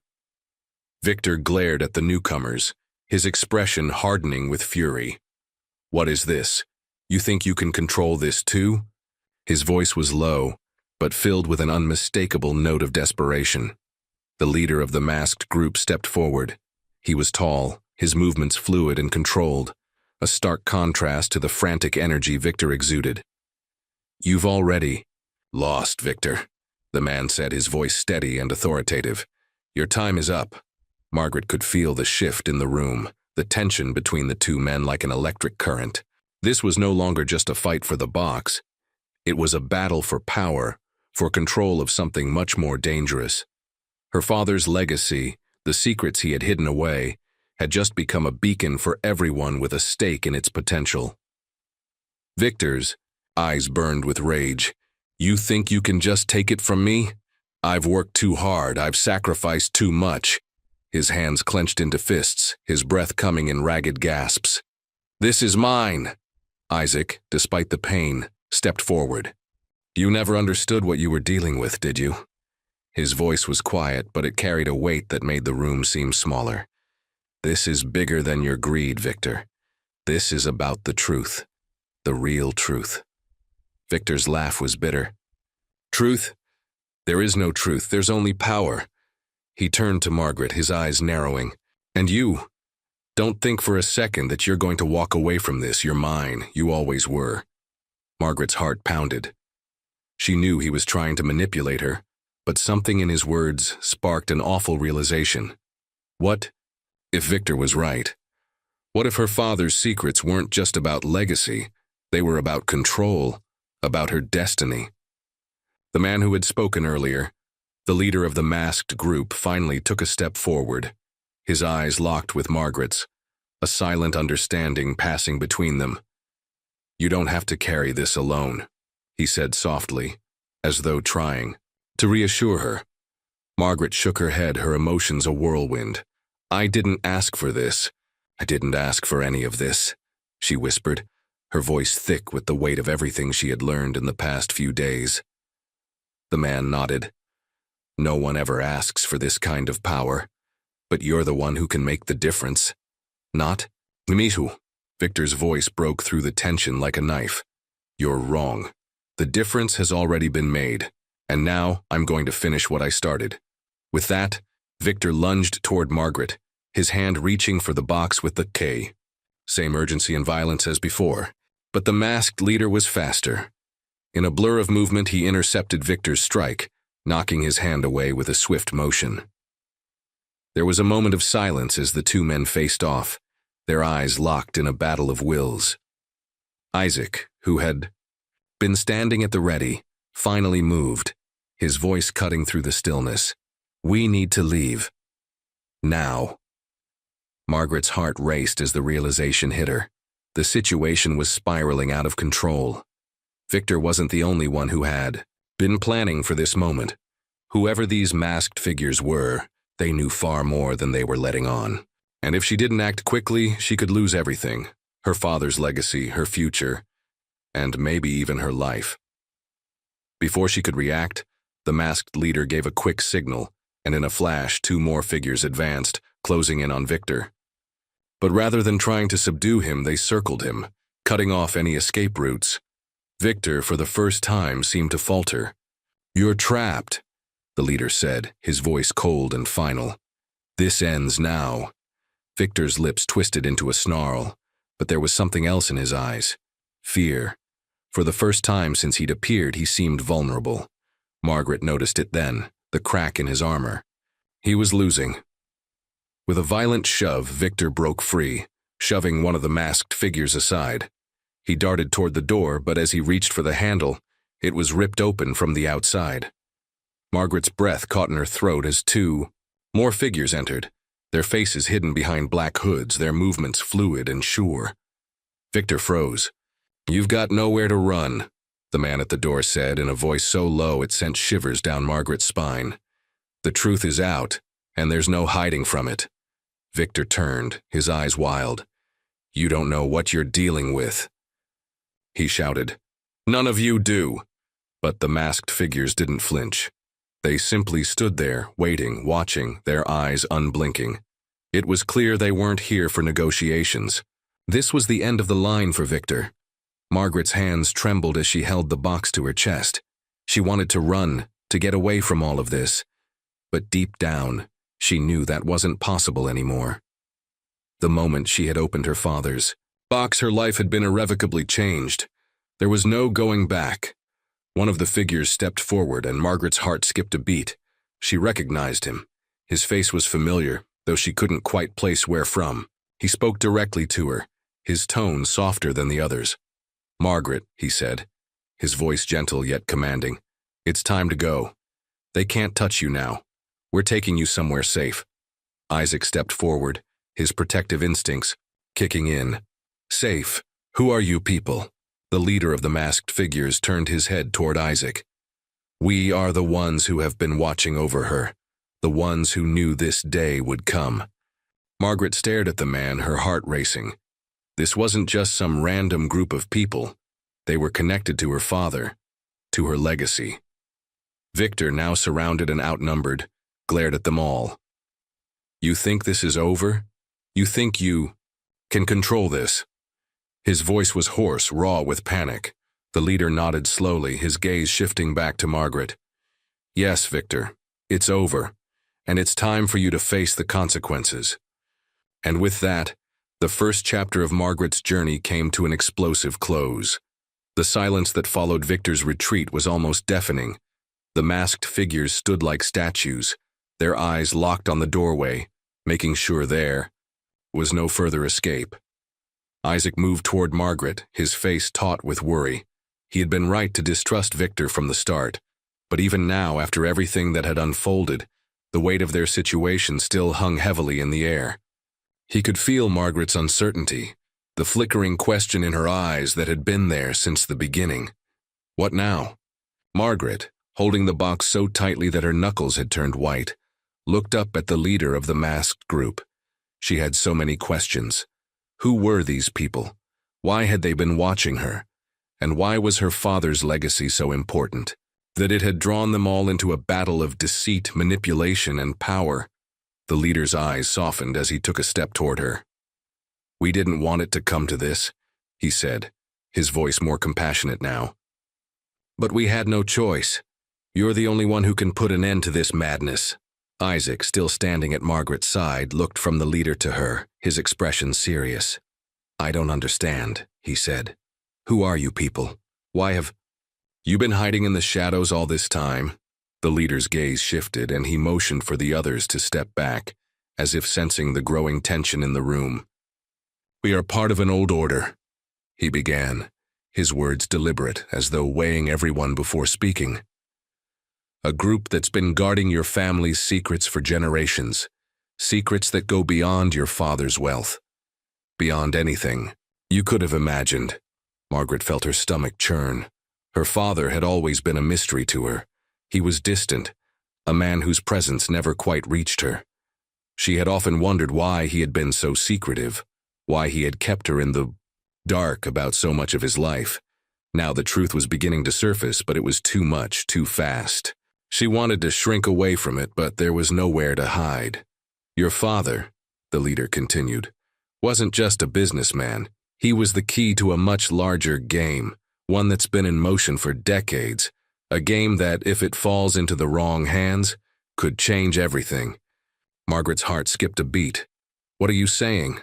Speaker 1: Victor glared at the newcomers, his expression hardening with fury. "What is this? You think you can control this too?" His voice was low, but filled with an unmistakable note of desperation. The leader of the masked group stepped forward. He was tall, his movements fluid and controlled, a stark contrast to the frantic energy Victor exuded. "You've already lost, Victor," the man said, his voice steady and authoritative. "Your time is up." Margaret could feel the shift in the room, the tension between the two men like an electric current. This was no longer just a fight for the box. It was a battle for power, for control of something much more dangerous. Her father's legacy, the secrets he had hidden away, had just become a beacon for everyone with a stake in its potential. Victor's eyes burned with rage. "You think you can just take it from me? I've worked too hard, I've sacrificed too much." His hands clenched into fists, his breath coming in ragged gasps. "This is mine." Isaac, despite the pain, stepped forward. "You never understood what you were dealing with, did you?" His voice was quiet, but it carried a weight that made the room seem smaller. "This is bigger than your greed, Victor. This is about the truth, the real truth." Victor's laugh was bitter. "Truth? There is no truth, there's only power." He turned to Margaret, his eyes narrowing. "And you? Don't think for a second that you're going to walk away from this. You're mine. You always were." Margaret's heart pounded. She knew he was trying to manipulate her, but something in his words sparked an awful realization. What if Victor was right? What if her father's secrets weren't just about legacy? They were about control, about her destiny. The man who had spoken earlier, the leader of the masked group, finally took a step forward, his eyes locked with Margaret's, a silent understanding passing between them. "You don't have to carry this alone," he said softly, as though trying to reassure her. Margaret shook her head, her emotions a whirlwind. "I didn't ask for this. I didn't ask for any of this," she whispered, her voice thick with the weight of everything she had learned in the past few days. The man nodded. "No one ever asks for this kind of power, but you're the one who can make the difference. Not me too." Victor's voice broke through the tension like a knife. "You're wrong. The difference has already been made, and now I'm going to finish what I started." With that, Victor lunged toward Margaret, his hand reaching for the box with the K. same urgency and violence as before. But the masked leader was faster. In a blur of movement, he intercepted Victor's strike, knocking his hand away with a swift motion. There was a moment of silence as the two men faced off, their eyes locked in a battle of wills. Isaac, who had been standing at the ready, finally moved, his voice cutting through the stillness. "We need to leave. Now." Margaret's heart raced as the realization hit her. The situation was spiraling out of control. Victor wasn't the only one who had been planning for this moment. Whoever these masked figures were, they knew far more than they were letting on. And if she didn't act quickly, she could lose everything: her father's legacy, her future, and maybe even her life. Before she could react, the masked leader gave a quick signal, and in a flash, two more figures advanced, closing in on Victor. But rather than trying to subdue him, they circled him, cutting off any escape routes. Victor, for the first time, seemed to falter. "You're trapped," the leader said, his voice cold and final. "This ends now." Victor's lips twisted into a snarl, but there was something else in his eyes: fear. For the first time since he'd appeared, he seemed vulnerable. Margaret noticed it then, the crack in his armor. He was losing. With a violent shove, Victor broke free, shoving one of the masked figures aside. He darted toward the door, but as he reached for the handle, it was ripped open from the outside. Margaret's breath caught in her throat as two more figures entered, their faces hidden behind black hoods, their movements fluid and sure. Victor froze. "You've got nowhere to run," the man at the door said in a voice so low it sent shivers down Margaret's spine. "The truth is out, and there's no hiding from it." Victor turned, his eyes wild. "You don't know what you're dealing with," he shouted. "None of you do." But the masked figures didn't flinch. They simply stood there, waiting, watching, their eyes unblinking. It was clear they weren't here for negotiations. This was the end of the line for Victor. Margaret's hands trembled as she held the box to her chest. She wanted to run, to get away from all of this. But deep down, she knew that wasn't possible anymore. The moment she had opened her father's box, her life had been irrevocably changed. There was no going back. One of the figures stepped forward, and Margaret's heart skipped a beat. She recognized him. His face was familiar, though she couldn't quite place where from. He spoke directly to her, his tone softer than the others. "Margaret," he said, his voice gentle yet commanding, "it's time to go. They can't touch you now. We're taking you somewhere safe." Isaac stepped forward, his protective instincts kicking in. "Safe? Who are you people?" The leader of the masked figures turned his head toward Isaac. "We are the ones who have been watching over her, the ones who knew this day would come." Margaret stared at the man, her heart racing. This wasn't just some random group of people. They were connected to her father, to her legacy. Victor, now surrounded and outnumbered, glared at them all. "You think this is over? You think you can control this?" His voice was hoarse, raw with panic. The leader nodded slowly, his gaze shifting back to Margaret. "Yes, Victor, it's over, and it's time for you to face the consequences." And with that, the first chapter of Margaret's journey came to an explosive close. The silence that followed Victor's retreat was almost deafening. The masked figures stood like statues, their eyes locked on the doorway, making sure there was no further escape. Isaac moved toward Margaret, his face taut with worry. He had been right to distrust Victor from the start, but even now, after everything that had unfolded, the weight of their situation still hung heavily in the air. He could feel Margaret's uncertainty, the flickering question in her eyes that had been there since the beginning. What now? Margaret, holding the box so tightly that her knuckles had turned white, looked up at the leader of the masked group. She had so many questions. Who were these people? Why had they been watching her? And why was her father's legacy so important? That it had drawn them all into a battle of deceit, manipulation, and power. The leader's eyes softened as he took a step toward her. "We didn't want it to come to this," he said, his voice more compassionate now. "But we had no choice. You're the only one who can put an end to this madness." Isaac, still standing at Margaret's side, looked from the leader to her, his expression serious. I don't understand, he said. Who are you people? Why have you been hiding in the shadows all this time? The leader's gaze shifted and he motioned for the others to step back, as if sensing the growing tension in the room. We are part of an old order, he began, his words deliberate as though weighing everyone before speaking. A group that's been guarding your family's secrets for generations, secrets that go beyond your father's wealth, beyond anything you could have imagined. Margaret felt her stomach churn. Her father had always been a mystery to her. He was distant, a man whose presence never quite reached her. She had often wondered why he had been so secretive, why he had kept her in the dark about so much of his life. Now the truth was beginning to surface, but it was too much, too fast. She wanted to shrink away from it, but there was nowhere to hide. Your father, the leader continued, wasn't just a businessman. He was the key to a much larger game, one that's been in motion for decades, a game that, if it falls into the wrong hands, could change everything. Margaret's heart skipped a beat. What are you saying?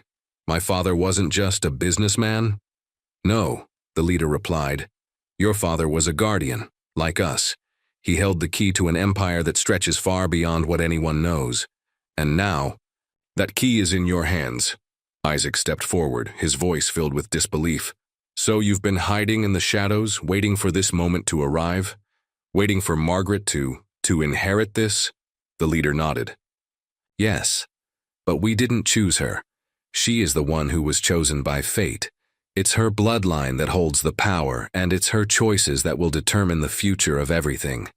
Speaker 1: My father wasn't just a businessman? No, the leader replied. Your father was a guardian, like us. He held the key to an empire that stretches far beyond what anyone knows. And now, that key is in your hands. Isaac stepped forward, his voice filled with disbelief. So you've been hiding in the shadows, waiting for this moment to arrive? Waiting for Margaret to inherit this? The leader nodded. Yes, but we didn't choose her. She is the one who was chosen by fate. It's her bloodline that holds the power, and it's her choices that will determine the future of everything.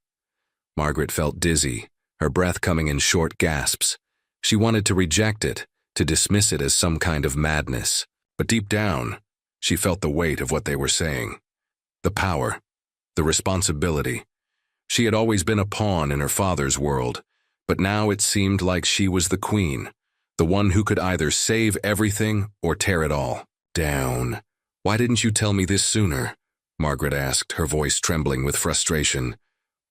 Speaker 1: Margaret felt dizzy, her breath coming in short gasps. She wanted to reject it, to dismiss it as some kind of madness. But deep down, she felt the weight of what they were saying. The power, the responsibility. She had always been a pawn in her father's world, but now it seemed like she was the queen, the one who could either save everything or tear it all down. Why didn't you tell me this sooner? Margaret asked, her voice trembling with frustration.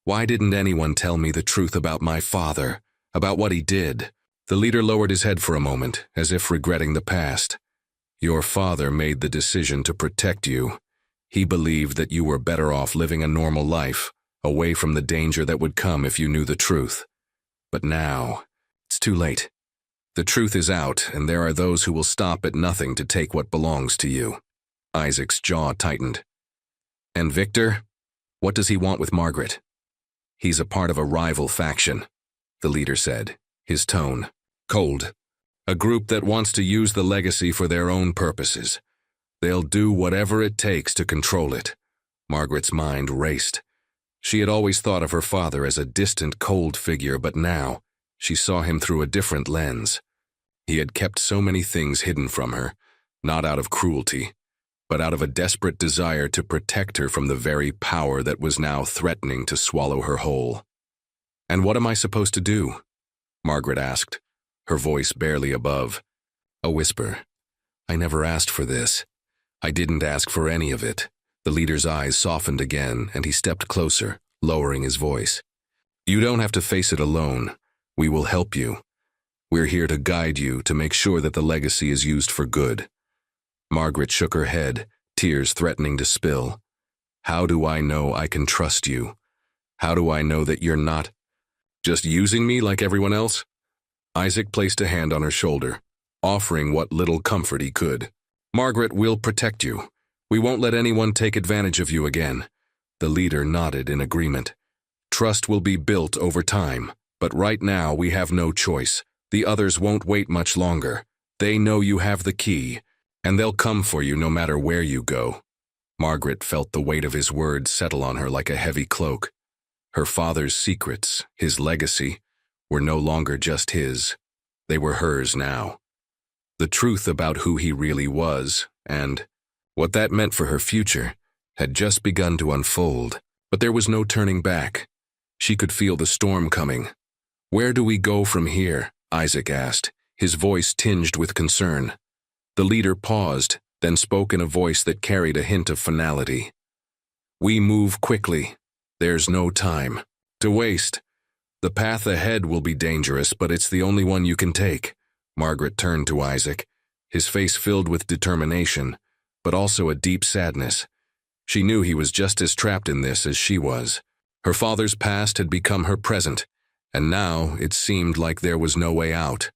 Speaker 1: Why didn't anyone tell me the truth about my father, about what he did? The leader lowered his head for a moment, as if regretting the past. Your father made the decision to protect you. He believed that you were better off living a normal life, away from the danger that would come if you knew the truth. But now, it's too late. The truth is out, and there are those who will stop at nothing to take what belongs to you. Isaac's jaw tightened. And Victor? What does he want with Margaret? He's a part of a rival faction, the leader said, his tone cold. A group that wants to use the legacy for their own purposes. They'll do whatever it takes to control it. Margaret's mind raced. She had always thought of her father as a distant, cold figure, but now she saw him through a different lens. He had kept so many things hidden from her, not out of cruelty, but out of a desperate desire to protect her from the very power that was now threatening to swallow her whole. And what am I supposed to do? Margaret asked, her voice barely above. A whisper. I never asked for this. I didn't ask for any of it. The leader's eyes softened again, and he stepped closer, lowering his voice. You don't have to face it alone. We will help you. We're here to guide you, to make sure that the legacy is used for good. Margaret shook her head, tears threatening to spill. How do I know I can trust you? How do I know that you're not just using me like everyone else? Isaac placed a hand on her shoulder, offering what little comfort he could. Margaret will protect you. We won't let anyone take advantage of you again. The leader nodded in agreement. Trust will be built over time, but right now we have no choice. The others won't wait much longer. They know you have the key, and they'll come for you no matter where you go. Margaret felt the weight of his words settle on her like a heavy cloak. Her father's secrets, his legacy, were no longer just his. They were hers now. The truth about who he really was, and what that meant for her future, had just begun to unfold, but there was no turning back. She could feel the storm coming. Where do we go from here? Isaac asked, his voice tinged with concern. The leader paused, then spoke in a voice that carried a hint of finality. We move quickly. There's no time to waste. The path ahead will be dangerous, but it's the only one you can take. Margaret turned to Isaac, his face filled with determination, but also a deep sadness. She knew he was just as trapped in this as she was. Her father's past had become her present, and now it seemed like there was no way out.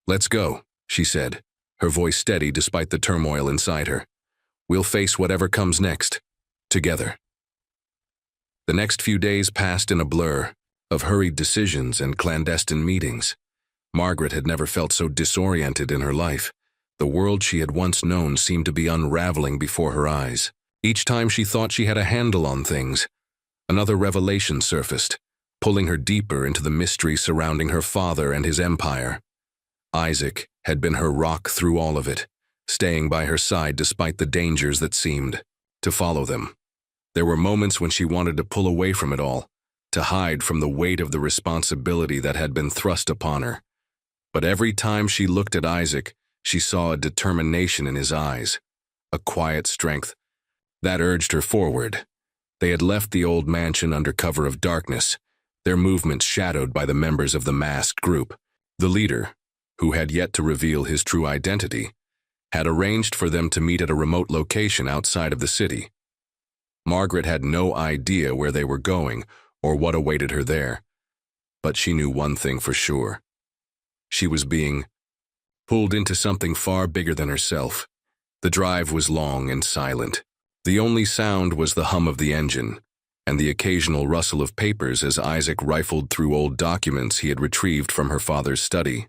Speaker 1: "Let's go," she said, her voice steady despite the turmoil inside her. "We'll face whatever comes next, together." The next few days passed in a blur of hurried decisions and clandestine meetings. Margaret had never felt so disoriented in her life. The world she had once known seemed to be unraveling before her eyes. Each time she thought she had a handle on things, another revelation surfaced, pulling her deeper into the mystery surrounding her father and his empire. Isaac had been her rock through all of it, staying by her side despite the dangers that seemed to follow them. There were moments when she wanted to pull away from it all, to hide from the weight of the responsibility that had been thrust upon her. But every time she looked at Isaac, she saw a determination in his eyes, a quiet strength that urged her forward. They had left the old mansion under cover of darkness, their movements shadowed by the members of the masked group. The leader, who had yet to reveal his true identity, had arranged for them to meet at a remote location outside of the city. Margaret had no idea where they were going or what awaited her there, but she knew one thing for sure. She was being pulled into something far bigger than herself. The drive was long and silent. The only sound was the hum of the engine and the occasional rustle of papers as Isaac rifled through old documents he had retrieved from her father's study.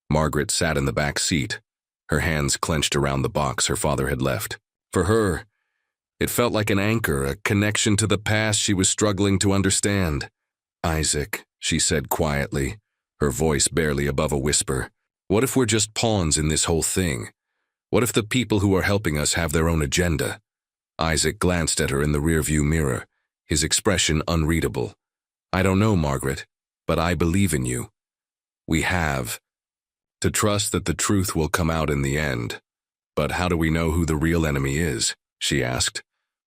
Speaker 1: Margaret sat in the back seat, her hands clenched around the box her father had left. For her, it felt like an anchor, a connection to the past she was struggling to understand. "Isaac," she said quietly, her voice barely above a whisper, "what if we're just pawns in this whole thing? What if the people who are helping us have their own agenda?" Isaac glanced at her in the rearview mirror, his expression unreadable. "I don't know, Margaret, but I believe in you. We have to trust that the truth will come out in the end. But how do we know who the real enemy is?" she asked,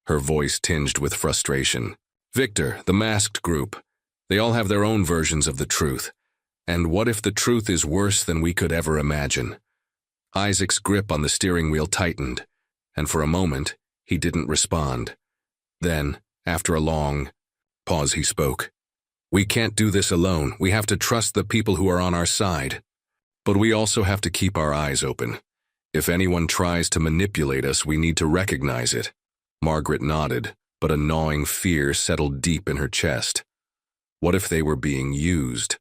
Speaker 1: her voice tinged with frustration. "Victor, the masked group, they all have their own versions of the truth. And what if the truth is worse than we could ever imagine?" Isaac's grip on the steering wheel tightened, and for a moment, he didn't respond. Then, after a long pause, he spoke. "We can't do this alone. We have to trust the people who are on our side. But we also have to keep our eyes open. If anyone tries to manipulate us, we need to recognize it." Margaret nodded, but a gnawing fear settled deep in her chest. What if they were being used?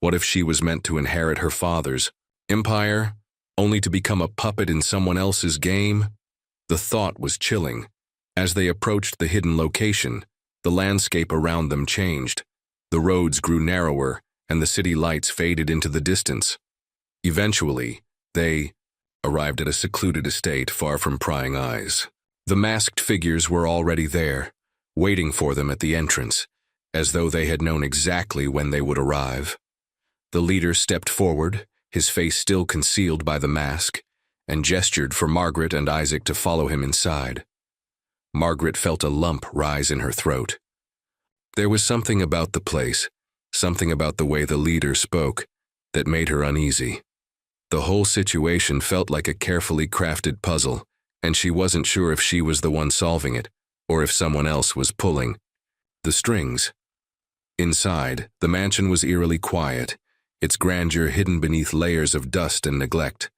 Speaker 1: What if she was meant to inherit her father's empire, only to become a puppet in someone else's game? The thought was chilling. As they approached the hidden location, the landscape around them changed. The roads grew narrower, and the city lights faded into the distance. Eventually, they arrived at a secluded estate far from prying eyes. The masked figures were already there, waiting for them at the entrance, as though they had known exactly when they would arrive. The leader stepped forward, his face still concealed by the mask, and gestured for Margaret and Isaac to follow him inside. Margaret felt a lump rise in her throat. There was something about the place, something about the way the leader spoke, that made her uneasy. The whole situation felt like a carefully crafted puzzle, and she wasn't sure if she was the one solving it, or if someone else was pulling the strings. Inside, the mansion was eerily quiet, its grandeur hidden beneath layers of dust and neglect.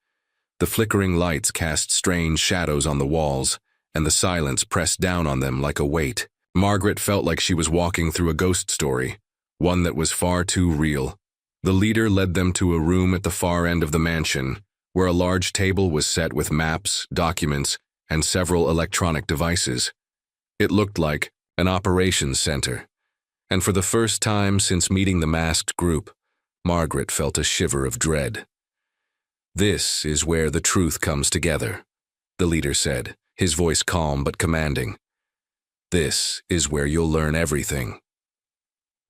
Speaker 1: The flickering lights cast strange shadows on the walls, and the silence pressed down on them like a weight. Margaret felt like she was walking through a ghost story, one that was far too real. The leader led them to a room at the far end of the mansion, where a large table was set with maps, documents, and several electronic devices. It looked like an operations center, and for the first time since meeting the masked group, Margaret felt a shiver of dread. "This is where the truth comes together," the leader said, his voice calm but commanding. "This is where you'll learn everything."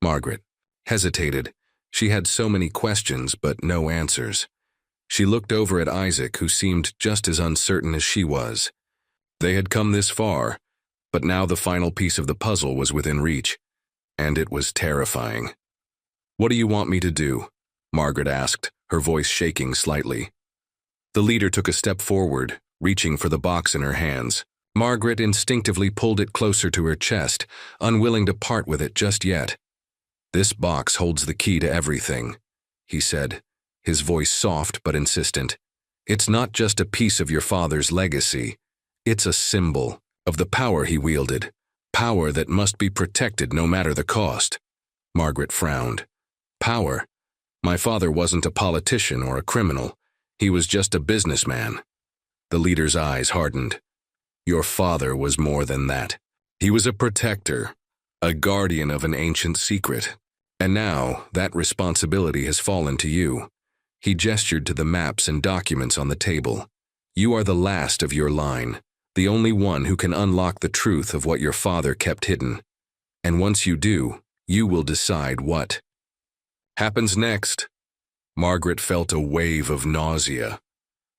Speaker 1: Margaret hesitated. She had so many questions but no answers. She looked over at Isaac, who seemed just as uncertain as she was. They had come this far, but now the final piece of the puzzle was within reach, and it was terrifying. "What do you want me to do?" Margaret asked, her voice shaking slightly. The leader took a step forward, reaching for the box in her hands. Margaret instinctively pulled it closer to her chest, unwilling to part with it just yet. "This box holds the key to everything," he said, his voice soft but insistent. "It's not just a piece of your father's legacy. It's a symbol of the power he wielded, power that must be protected no matter the cost." Margaret frowned. "Power? My father wasn't a politician or a criminal. He was just a businessman." The leader's eyes hardened. "Your father was more than that. He was a protector, a guardian of an ancient secret. And now that responsibility has fallen to you." He gestured to the maps and documents on the table. "You are the last of your line, the only one who can unlock the truth of what your father kept hidden. And once you do, you will decide what happens next." Margaret felt a wave of nausea.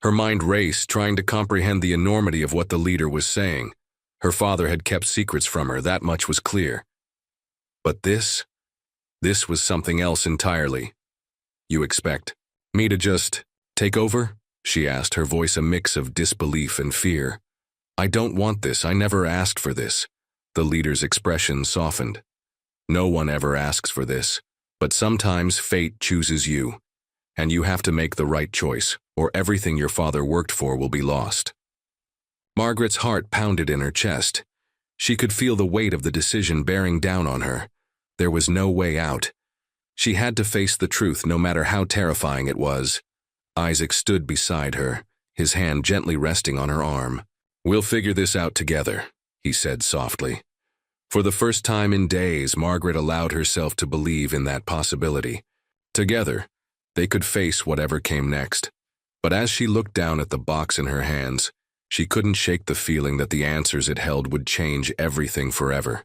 Speaker 1: Her mind raced, trying to comprehend the enormity of what the leader was saying. Her father had kept secrets from her, that much was clear. But this was something else entirely. "You expect me to just take over?" she asked, her voice a mix of disbelief and fear. "I don't want this. I never asked for this." The leader's expression softened. "No one ever asks for this, but sometimes fate chooses you. And you have to make the right choice, or everything your father worked for will be lost." Margaret's heart pounded in her chest. She could feel the weight of the decision bearing down on her. There was no way out. She had to face the truth, no matter how terrifying it was. Isaac stood beside her, his hand gently resting on her arm. "We'll figure this out together," he said softly. For the first time in days, Margaret allowed herself to believe in that possibility. Together, they could face whatever came next. But as she looked down at the box in her hands, she couldn't shake the feeling that the answers it held would change everything forever.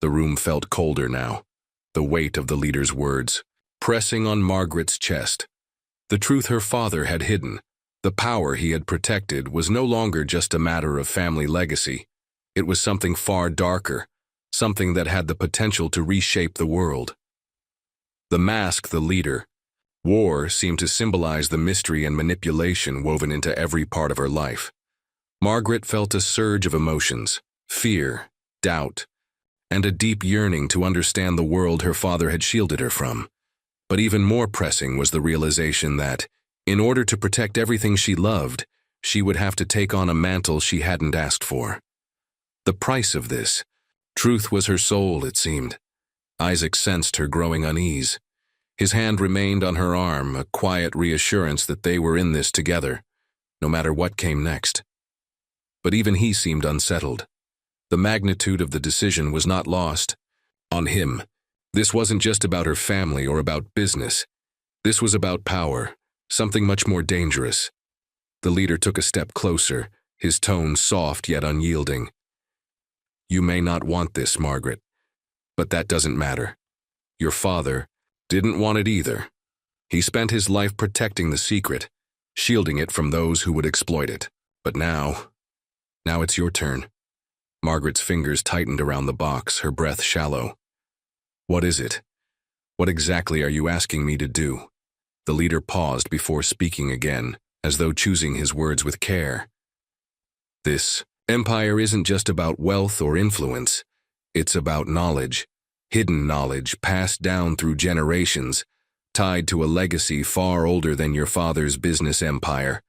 Speaker 1: The room felt colder now, the weight of the leader's words pressing on Margaret's chest. The truth her father had hidden, the power he had protected, was no longer just a matter of family legacy. It was something far darker, something that had the potential to reshape the world. The mask the leader wore seemed to symbolize the mystery and manipulation woven into every part of her life. Margaret felt a surge of emotions, fear, doubt, and a deep yearning to understand the world her father had shielded her from. But even more pressing was the realization that, in order to protect everything she loved, she would have to take on a mantle she hadn't asked for. The price of this truth was her soul, it seemed. Isaac sensed her growing unease. His hand remained on her arm, a quiet reassurance that they were in this together, no matter what came next. But even he seemed unsettled. The magnitude of the decision was not lost on him. This wasn't just about her family or about business. This was about power, something much more dangerous. The leader took a step closer, his tone soft yet unyielding. "You may not want this, Margaret, but that doesn't matter. Your father didn't want it either. He spent his life protecting the secret, shielding it from those who would exploit it. But now it's your turn." Margaret's fingers tightened around the box, her breath shallow. "What is it? What exactly are you asking me to do?" The leader paused before speaking again, as though choosing his words with care. "This empire isn't just about wealth or influence. It's about knowledge. Hidden knowledge passed down through generations, tied to a legacy far older than your father's business empire.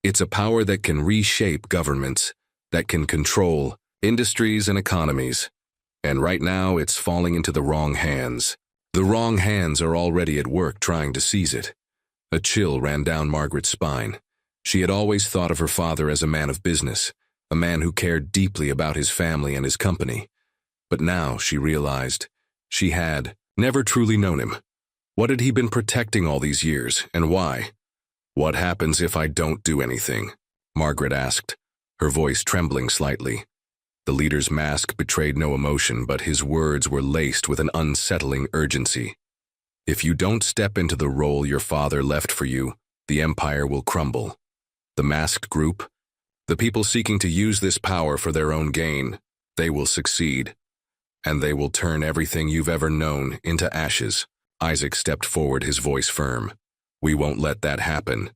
Speaker 1: It's a power that can reshape governments, that can control industries and economies. And right now it's falling into the wrong hands. The wrong hands are already at work trying to seize it." A chill ran down Margaret's spine. She had always thought of her father as a man of business, a man who cared deeply about his family and his company. But now, she realized, she had never truly known him. What had he been protecting all these years, and why? "What happens if I don't do anything?" Margaret asked, her voice trembling slightly. The leader's mask betrayed no emotion, but his words were laced with an unsettling urgency. "If you don't step into the role your father left for you, the empire will crumble. The masked group, the people seeking to use this power for their own gain, they will succeed. And they will turn everything you've ever known into ashes." Isaac stepped forward, his voice firm. "We won't let that happen.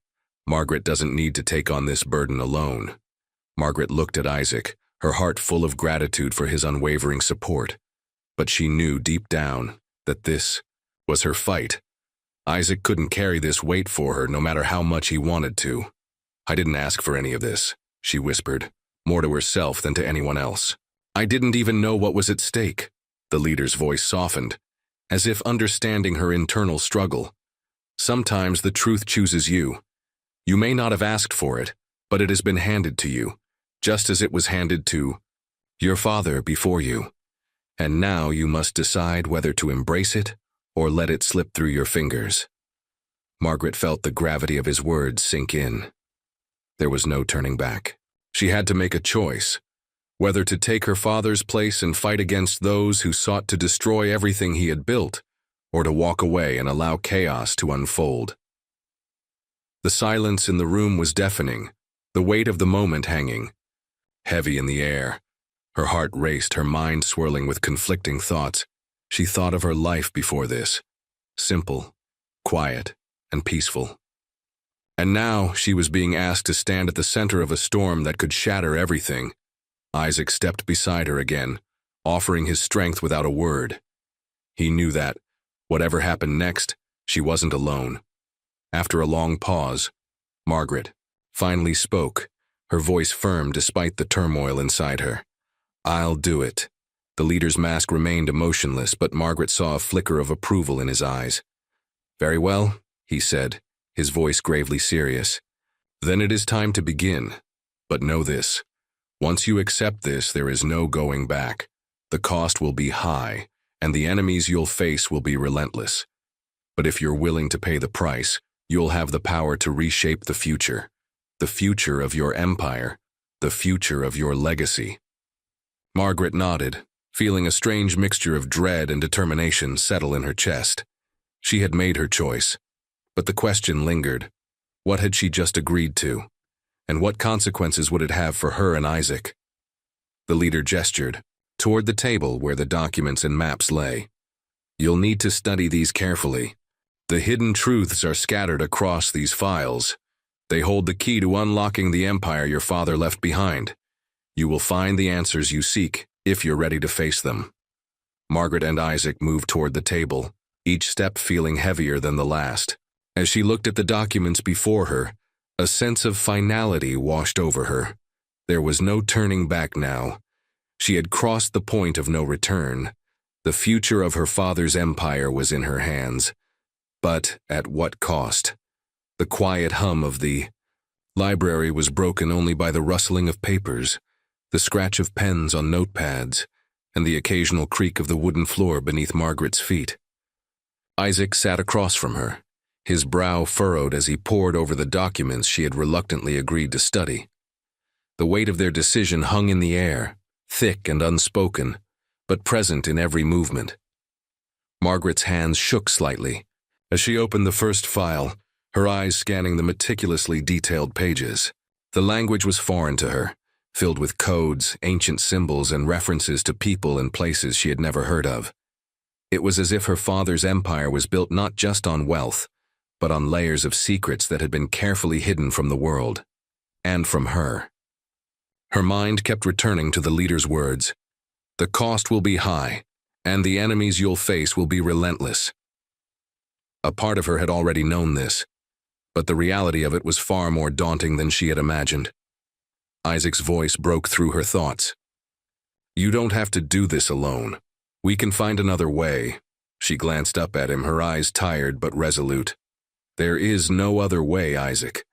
Speaker 1: Margaret doesn't need to take on this burden alone. Margaret looked at Isaac, her heart full of gratitude for his unwavering support. But she knew deep down that this was her fight. Isaac couldn't carry this weight for her no matter how much he wanted to. "I didn't ask for any of this," she whispered, more to herself than to anyone else. "I didn't even know what was at stake." The leader's voice softened, as if understanding her internal struggle. "Sometimes the truth chooses you. You may not have asked for it, but it has been handed to you, just as it was handed to your father before you. And now you must decide whether to embrace it or let it slip through your fingers." Margaret felt the gravity of his words sink in. There was no turning back. She had to make a choice, whether to take her father's place and fight against those who sought to destroy everything he had built, or to walk away and allow chaos to unfold. The silence in the room was deafening, the weight of the moment hanging heavy in the air. Her heart raced, her mind swirling with conflicting thoughts. She thought of her life before this, simple, quiet, and peaceful. And now she was being asked to stand at the center of a storm that could shatter everything. Isaac stepped beside her again, offering his strength without a word. He knew that, whatever happened next, she wasn't alone. After a long pause, Margaret finally spoke, her voice firm despite the turmoil inside her. "I'll do it." The leader's mask remained emotionless, but Margaret saw a flicker of approval in his eyes. "Very well," he said, his voice gravely serious. "Then it is time to begin. But know this. Once you accept this, there is no going back. The cost will be high, and the enemies you'll face will be relentless. But if you're willing to pay the price, you'll have the power to reshape the future of your empire, the future of your legacy." Margaret nodded, feeling a strange mixture of dread and determination settle in her chest. She had made her choice, but the question lingered. What had she just agreed to? And what consequences would it have for her and Isaac? The leader gestured toward the table where the documents and maps lay. "You'll need to study these carefully. The hidden truths are scattered across these files. They hold the key to unlocking the empire your father left behind. You will find the answers you seek if you're ready to face them." Margaret and Isaac moved toward the table, each step feeling heavier than the last. As she looked at the documents before her, a sense of finality washed over her. There was no turning back now. She had crossed the point of no return. The future of her father's empire was in her hands. But at what cost? The quiet hum of the library was broken only by the rustling of papers, the scratch of pens on notepads, and the occasional creak of the wooden floor beneath Margaret's feet. Isaac sat across from her, his brow furrowed as he pored over the documents she had reluctantly agreed to study. The weight of their decision hung in the air, thick and unspoken, but present in every movement. Margaret's hands shook slightly as she opened the first file, her eyes scanning the meticulously detailed pages. The language was foreign to her, filled with codes, ancient symbols, and references to people and places she had never heard of. It was as if her father's empire was built not just on wealth, but on layers of secrets that had been carefully hidden from the world, and from her. Her mind kept returning to the leader's words. "The cost will be high, and the enemies you'll face will be relentless." A part of her had already known this, but the reality of it was far more daunting than she had imagined. Isaac's voice broke through her thoughts. "You don't have to do this alone. We can find another way." She glanced up at him, her eyes tired but resolute. "There is no other way, Isaac.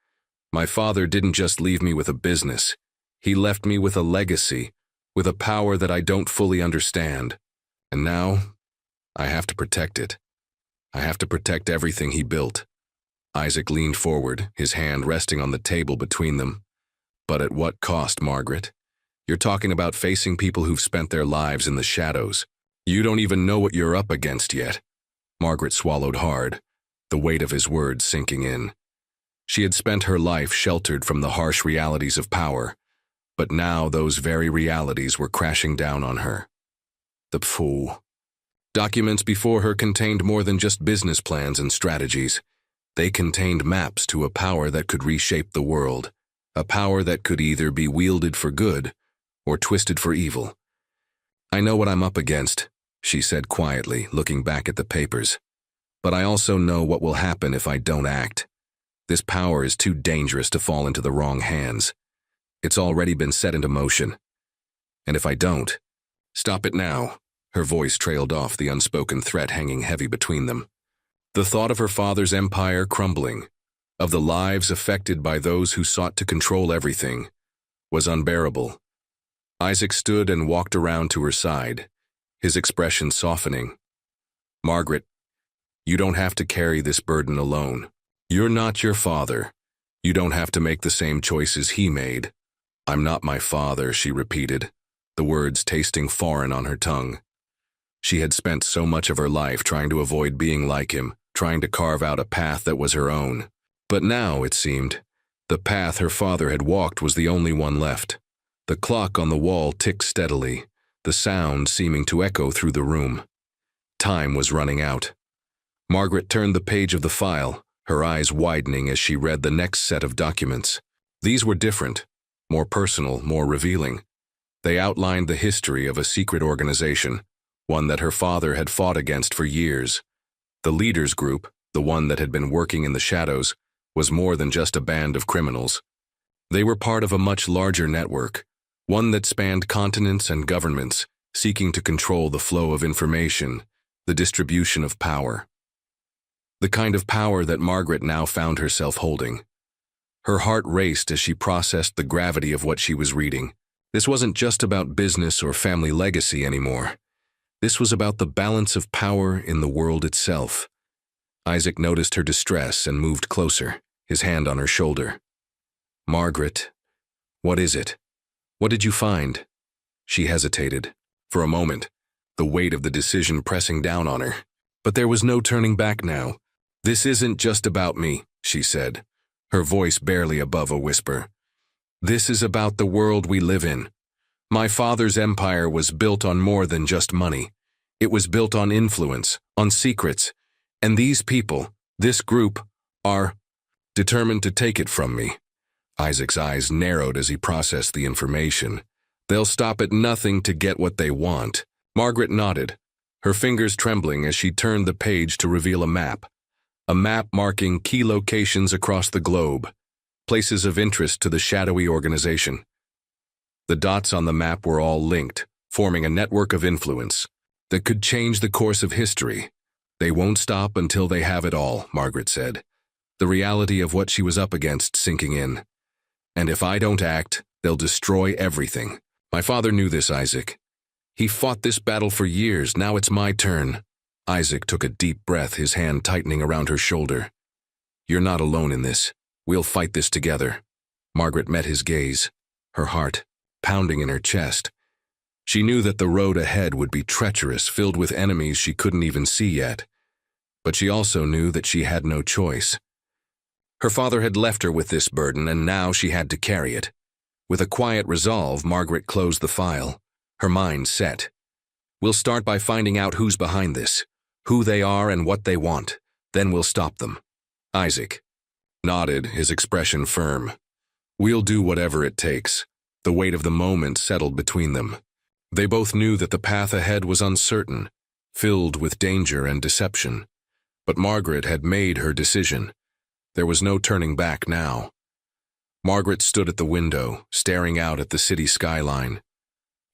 Speaker 1: My father didn't just leave me with a business. He left me with a legacy, with a power that I don't fully understand. And now, I have to protect it. I have to protect everything he built." Isaac leaned forward, his hand resting on the table between them. "But at what cost, Margaret? You're talking about facing people who've spent their lives in the shadows. You don't even know what you're up against yet." Margaret swallowed hard, the weight of his words sinking in. She had spent her life sheltered from the harsh realities of power, but now those very realities were crashing down on her. The fool. Documents before her contained more than just business plans and strategies. They contained maps to a power that could reshape the world, a power that could either be wielded for good or twisted for evil. "I know what I'm up against," she said quietly, looking back at the papers. "But I also know what will happen if I don't act. This power is too dangerous to fall into the wrong hands. It's already been set into motion. And if I don't—" "Stop it now." Her voice trailed off, the unspoken threat hanging heavy between them. The thought of her father's empire crumbling, of the lives affected by those who sought to control everything, was unbearable. Isaac stood and walked around to her side, his expression softening. "Margaret, you don't have to carry this burden alone. You're not your father. You don't have to make the same choices he made." "I'm not my father," she repeated, the words tasting foreign on her tongue. She had spent so much of her life trying to avoid being like him, trying to carve out a path that was her own. But now, it seemed, the path her father had walked was the only one left. The clock on the wall ticked steadily, the sound seeming to echo through the room. Time was running out. Margaret turned the page of the file, her eyes widening as she read the next set of documents. These were different, more personal, more revealing. They outlined the history of a secret organization, one that her father had fought against for years. The leaders group, the one that had been working in the shadows, was more than just a band of criminals. They were part of a much larger network, one that spanned continents and governments, seeking to control the flow of information, the distribution of power. The kind of power that Margaret now found herself holding. Her heart raced as she processed the gravity of what she was reading. This wasn't just about business or family legacy anymore. This was about the balance of power in the world itself. Isaac noticed her distress and moved closer, his hand on her shoulder. "Margaret, what is it? What did you find?" She hesitated. For a moment, the weight of the decision pressing down on her. But there was no turning back now. "This isn't just about me," she said, her voice barely above a whisper. "This is about the world we live in. My father's empire was built on more than just money. It was built on influence, on secrets, and these people, this group, are determined to take it from me." Isaac's eyes narrowed as he processed the information. "They'll stop at nothing to get what they want." Margaret nodded, her fingers trembling as she turned the page to reveal a map marking key locations across the globe, places of interest to the shadowy organization. The dots on the map were all linked, forming a network of influence that could change the course of history. "They won't stop until they have it all," Margaret said, the reality of what she was up against sinking in. "And if I don't act, they'll destroy everything. My father knew this, Isaac. He fought this battle for years. Now it's my turn." Isaac took a deep breath, his hand tightening around her shoulder. "You're not alone in this. We'll fight this together." Margaret met his gaze, her heart pounding in her chest. She knew that the road ahead would be treacherous, filled with enemies she couldn't even see yet. But she also knew that she had no choice. Her father had left her with this burden, and now she had to carry it. With a quiet resolve, Margaret closed the file, her mind set. "We'll start by finding out who's behind this, who they are and what they want. Then we'll stop them." Isaac nodded, his expression firm. "We'll do whatever it takes." The weight of the moment settled between them. They both knew that the path ahead was uncertain, filled with danger and deception. But Margaret had made her decision. There was no turning back now. Margaret stood at the window, staring out at the city skyline.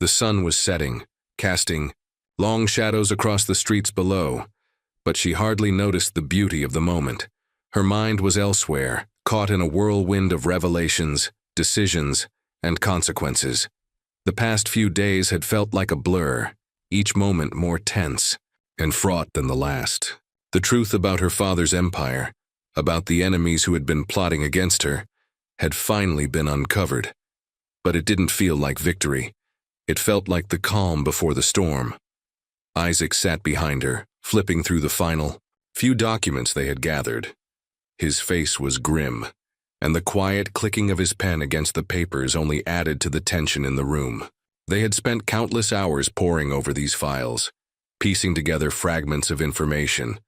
Speaker 1: The sun was setting, casting long shadows across the streets below, but she hardly noticed the beauty of the moment. Her mind was elsewhere, caught in a whirlwind of revelations, decisions, and consequences. The past few days had felt like a blur, each moment more tense and fraught than the last. The truth about her father's empire, about the enemies who had been plotting against her, had finally been uncovered. But it didn't feel like victory. It felt like the calm before the storm. Isaac sat behind her, flipping through the final few documents they had gathered. His face was grim, and the quiet clicking of his pen against the papers only added to the tension in the room. They had spent countless hours poring over these files, piecing together fragments of information,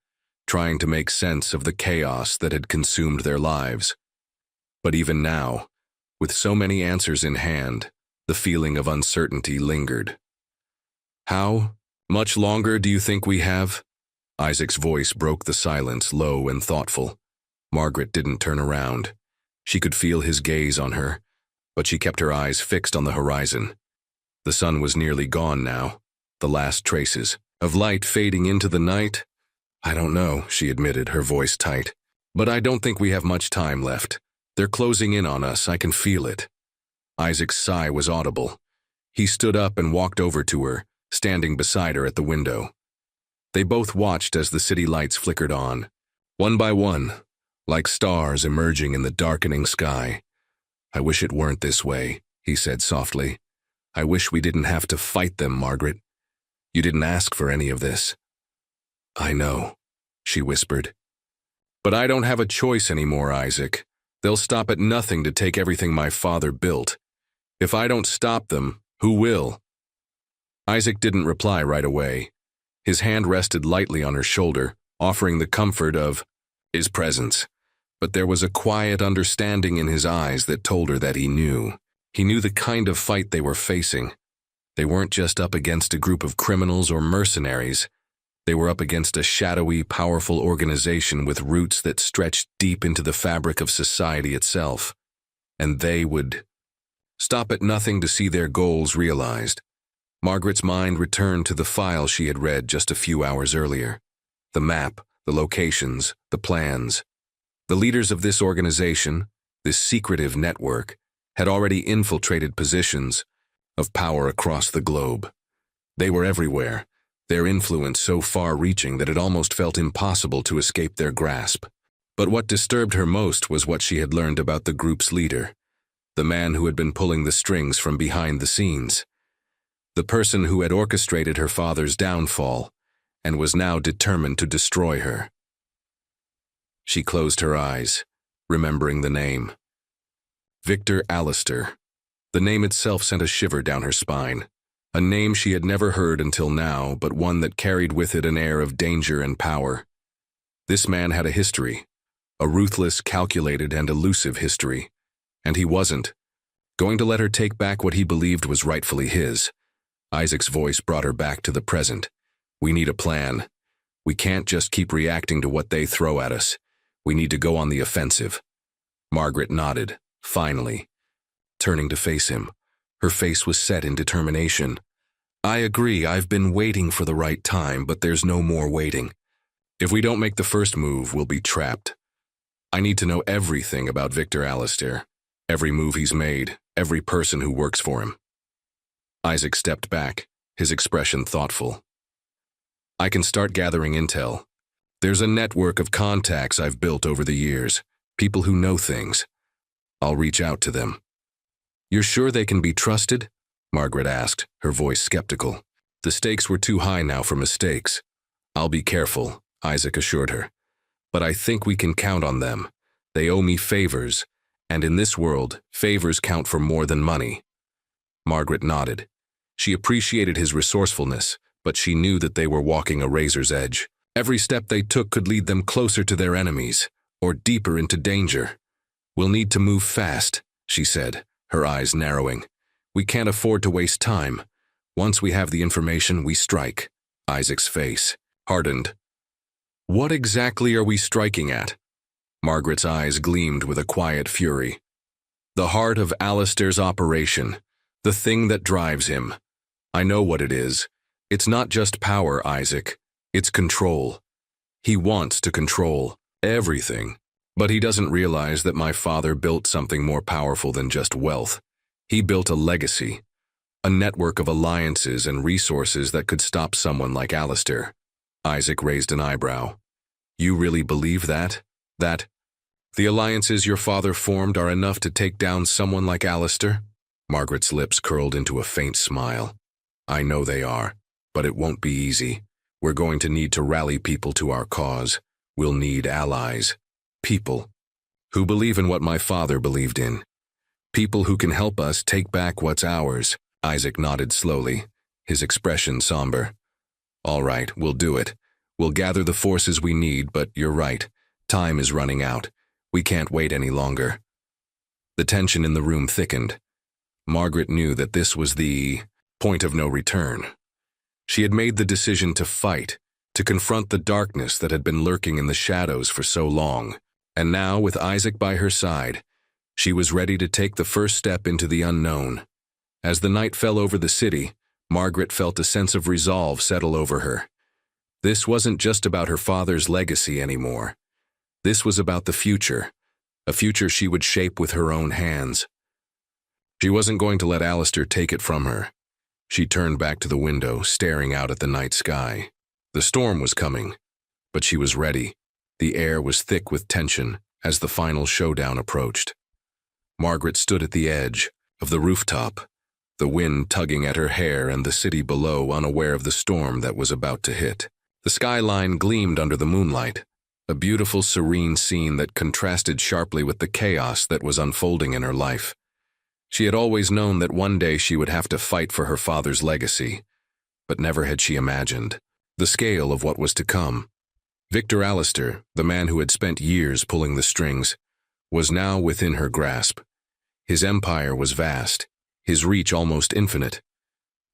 Speaker 1: trying to make sense of the chaos that had consumed their lives. But even now, with so many answers in hand, the feeling of uncertainty lingered. "How much longer do you think we have?" Isaac's voice broke the silence, low and thoughtful. Margaret didn't turn around. She could feel his gaze on her, but she kept her eyes fixed on the horizon. The sun was nearly gone now, the last traces of light fading into the night. "I don't know," she admitted, her voice tight. "But I don't think we have much time left. They're closing in on us, I can feel it." Isaac's sigh was audible. He stood up and walked over to her, standing beside her at the window. They both watched as the city lights flickered on, one by one, like stars emerging in the darkening sky. "I wish it weren't this way," he said softly. "I wish we didn't have to fight them, Margaret. You didn't ask for any of this." "I know," she whispered. "But I don't have a choice anymore, Isaac. They'll stop at nothing to take everything my father built. If I don't stop them, who will?" Isaac didn't reply right away. His hand rested lightly on her shoulder, offering the comfort of his presence. But there was a quiet understanding in his eyes that told her that he knew. He knew the kind of fight they were facing. They weren't just up against a group of criminals or mercenaries. They were up against a shadowy, powerful organization with roots that stretched deep into the fabric of society itself. And they would stop at nothing to see their goals realized. Margaret's mind returned to the file she had read just a few hours earlier. The map, the locations, the plans. The leaders of this organization, this secretive network, had already infiltrated positions of power across the globe. They were everywhere, their influence so far-reaching that it almost felt impossible to escape their grasp. But what disturbed her most was what she had learned about the group's leader, the man who had been pulling the strings from behind the scenes, the person who had orchestrated her father's downfall and was now determined to destroy her. She closed her eyes, remembering the name. Victor Allister. The name itself sent a shiver down her spine. A name she had never heard until now, but one that carried with it an air of danger and power. This man had a history, a ruthless, calculated, and elusive history, and he wasn't going to let her take back what he believed was rightfully his. Isaac's voice brought her back to the present. "We need a plan. We can't just keep reacting to what they throw at us. We need to go on the offensive." Margaret nodded, finally, turning to face him. Her face was set in determination. "I agree, I've been waiting for the right time, but there's no more waiting. If we don't make the first move, we'll be trapped. I need to know everything about Victor Allister, every move he's made, every person who works for him." Isaac stepped back, his expression thoughtful. "I can start gathering intel. There's a network of contacts I've built over the years, people who know things. I'll reach out to them." "You're sure they can be trusted?" Margaret asked, her voice skeptical. The stakes were too high now for mistakes. "I'll be careful," Isaac assured her. "But I think we can count on them. They owe me favors, and in this world, favors count for more than money." Margaret nodded. She appreciated his resourcefulness, but she knew that they were walking a razor's edge. Every step they took could lead them closer to their enemies, or deeper into danger. "We'll need to move fast," she said, her eyes narrowing. "We can't afford to waste time. Once we have the information, we strike." Isaac's face hardened. "What exactly are we striking at?" Margaret's eyes gleamed with a quiet fury. "The heart of Allister's operation, the thing that drives him. I know what it is. It's not just power, Isaac. It's control. He wants to control everything. But he doesn't realize that my father built something more powerful than just wealth. He built a legacy, a network of alliances and resources that could stop someone like Allister." Isaac raised an eyebrow. "You really believe that? That the alliances your father formed are enough to take down someone like Allister?" Margaret's lips curled into a faint smile. "I know they are, but it won't be easy. We're going to need to rally people to our cause. We'll need allies. People who believe in what my father believed in. People who can help us take back what's ours." Isaac nodded slowly, his expression somber. "All right, we'll do it. We'll gather the forces we need, but you're right. Time is running out. We can't wait any longer. The tension in the room thickened. Margaret knew that this was the point of no return. She had made the decision to fight, to confront the darkness that had been lurking in the shadows for so long. And now, with Isaac by her side, she was ready to take the first step into the unknown. As the night fell over the city, Margaret felt a sense of resolve settle over her. This wasn't just about her father's legacy anymore. This was about the future, a future she would shape with her own hands. She wasn't going to let Alistair take it from her. She turned back to the window, staring out at the night sky. The storm was coming, but she was ready. The air was thick with tension as the final showdown approached. Margaret stood at the edge of the rooftop, the wind tugging at her hair and the city below unaware of the storm that was about to hit. The skyline gleamed under the moonlight, a beautiful, serene scene that contrasted sharply with the chaos that was unfolding in her life. She had always known that one day she would have to fight for her father's legacy, but never had she imagined the scale of what was to come. Victor Alistair, the man who had spent years pulling the strings, was now within her grasp. His empire was vast, his reach almost infinite,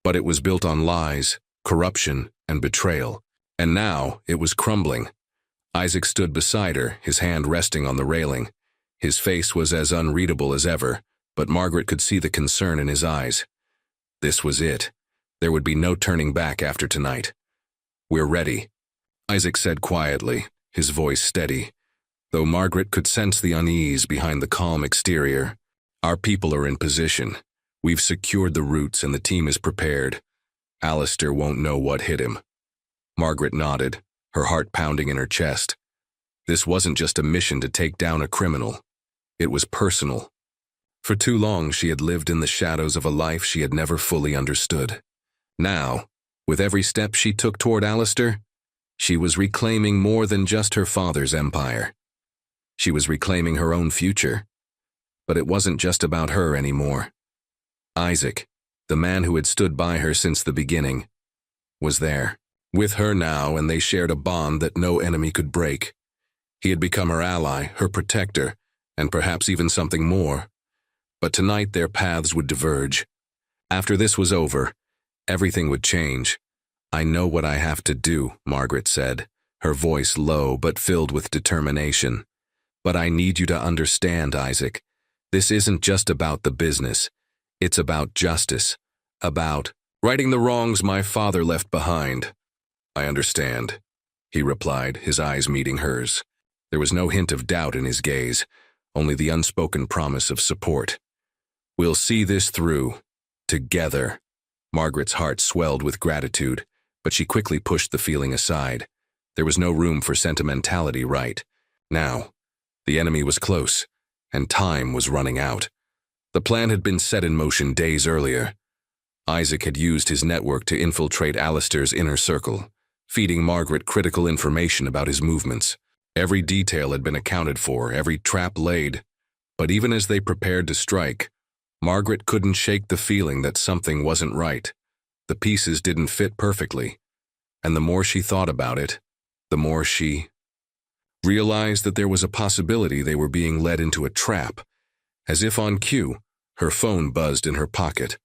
Speaker 1: but it was built on lies, corruption, and betrayal. And now it was crumbling. Isaac stood beside her, his hand resting on the railing. His face was as unreadable as ever, but Margaret could see the concern in his eyes. This was it. There would be no turning back after tonight. "We're ready," Isaac said quietly, his voice steady, though Margaret could sense the unease behind the calm exterior. "Our people are in position. We've secured the routes and the team is prepared. Alistair won't know what hit him." Margaret nodded, her heart pounding in her chest. This wasn't just a mission to take down a criminal. It was personal. For too long she had lived in the shadows of a life she had never fully understood. Now, with every step she took toward Alistair, she was reclaiming more than just her father's empire. She was reclaiming her own future. But it wasn't just about her anymore. Isaac, the man who had stood by her since the beginning, was there, with her now, and they shared a bond that no enemy could break. He had become her ally, her protector, and perhaps even something more. But tonight their paths would diverge. After this was over, everything would change. "I know what I have to do," Margaret said, her voice low but filled with determination. "But I need you to understand, Isaac. This isn't just about the business. It's about justice, about righting the wrongs my father left behind." "I understand," he replied, his eyes meeting hers. There was no hint of doubt in his gaze, only the unspoken promise of support. "We'll see this through, together." Margaret's heart swelled with gratitude, but she quickly pushed the feeling aside. There was no room for sentimentality right now. The enemy was close, and time was running out. The plan had been set in motion days earlier. Isaac had used his network to infiltrate Alistair's inner circle, feeding Margaret critical information about his movements. Every detail had been accounted for, every trap laid. But even as they prepared to strike, Margaret couldn't shake the feeling that something wasn't right. The pieces didn't fit perfectly. And the more she thought about it, the more she realized that there was a possibility they were being led into a trap. As if on cue, her phone buzzed in her pocket.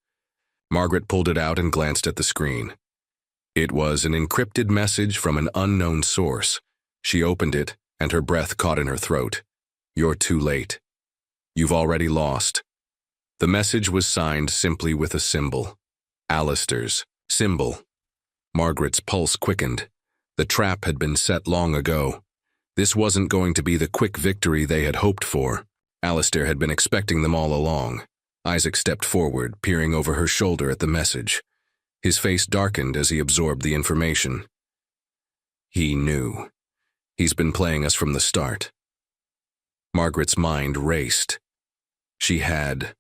Speaker 1: Margaret pulled it out and glanced at the screen. It was an encrypted message from an unknown source. She opened it, and her breath caught in her throat. "You're too late. You've already lost." The message was signed simply with a symbol. Alistair's symbol. Margaret's pulse quickened. The trap had been set long ago. This wasn't going to be the quick victory they had hoped for. Alistair had been expecting them all along. Isaac stepped forward, peering over her shoulder at the message. His face darkened as he absorbed the information. He knew. He's been playing us from the start. Margaret's mind raced. She had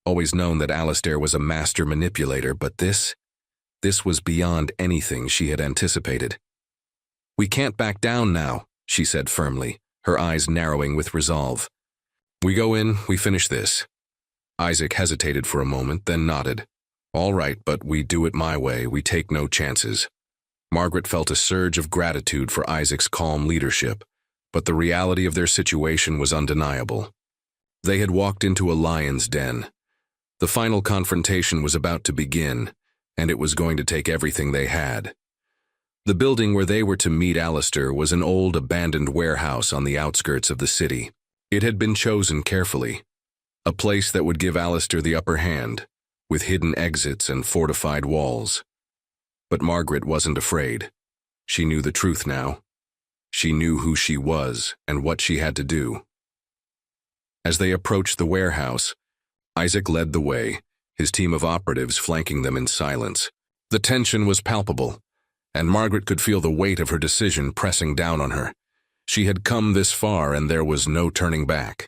Speaker 1: always known that Alistair was a master manipulator, but this was beyond anything she had anticipated. "We can't back down now," she said firmly, her eyes narrowing with resolve. "We go in, we finish this." Isaac hesitated for a moment, then nodded. "All right, but we do it my way, we take no chances." Margaret felt a surge of gratitude for Isaac's calm leadership, but the reality of their situation was undeniable. They had walked into a lion's den. The final confrontation was about to begin, and it was going to take everything they had. The building where they were to meet Alistair was an old, abandoned warehouse on the outskirts of the city. It had been chosen carefully, a place that would give Alistair the upper hand, with hidden exits and fortified walls. But Margaret wasn't afraid. She knew the truth now. She knew who she was and what she had to do. As they approached the warehouse, Isaac led the way, his team of operatives flanking them in silence. The tension was palpable, and Margaret could feel the weight of her decision pressing down on her. She had come this far and there was no turning back.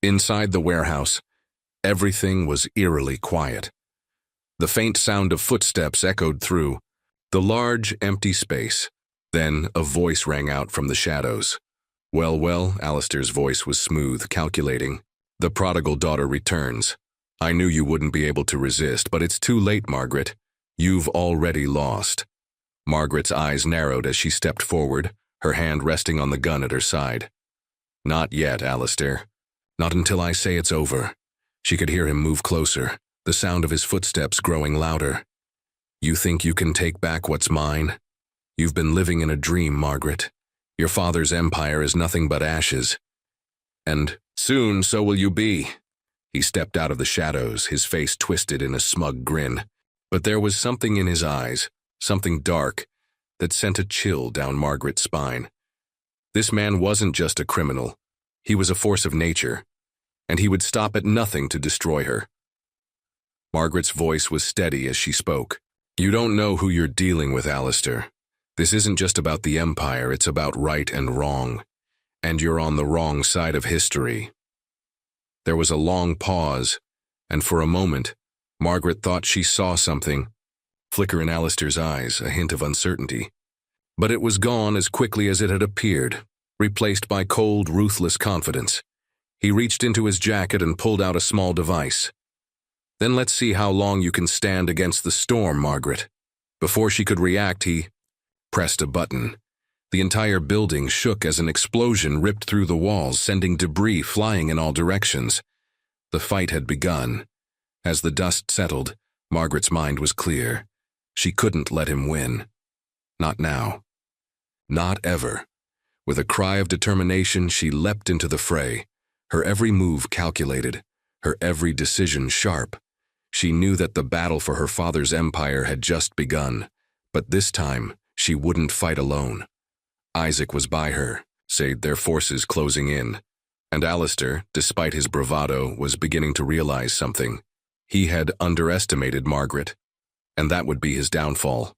Speaker 1: Inside the warehouse, everything was eerily quiet. The faint sound of footsteps echoed through the large, empty space. Then a voice rang out from the shadows. Well, Alistair's voice was smooth, calculating. The prodigal daughter returns. I knew you wouldn't be able to resist, but it's too late, Margaret. You've already lost. Margaret's eyes narrowed as she stepped forward, her hand resting on the gun at her side. Not yet, Alistair. Not until I say it's over. She could hear him move closer, the sound of his footsteps growing louder. You think you can take back what's mine? You've been living in a dream, Margaret. Your father's empire is nothing but ashes. And soon so will you be. He stepped out of the shadows, his face twisted in a smug grin. But there was something in his eyes, something dark, that sent a chill down Margaret's spine. This man wasn't just a criminal. He was a force of nature, and he would stop at nothing to destroy her. Margaret's voice was steady as she spoke. You don't know who you're dealing with, Alistair. This isn't just about the Empire, it's about right and wrong. And you're on the wrong side of history. There was a long pause, and for a moment, Margaret thought she saw something flicker in Alistair's eyes, a hint of uncertainty. But it was gone as quickly as it had appeared, replaced by cold, ruthless confidence. He reached into his jacket and pulled out a small device. Then let's see how long you can stand against the storm, Margaret. Before she could react, he pressed a button. The entire building shook as an explosion ripped through the walls, sending debris flying in all directions. The fight had begun. As the dust settled, Margaret's mind was clear. She couldn't let him win. Not now. Not ever. With a cry of determination, she leapt into the fray, her every move calculated, her every decision sharp. She knew that the battle for her father's empire had just begun, but this time she wouldn't fight alone. Isaac was by her, their forces closing in, and Alistair, despite his bravado, was beginning to realize something. He had underestimated Margaret, and that would be his downfall.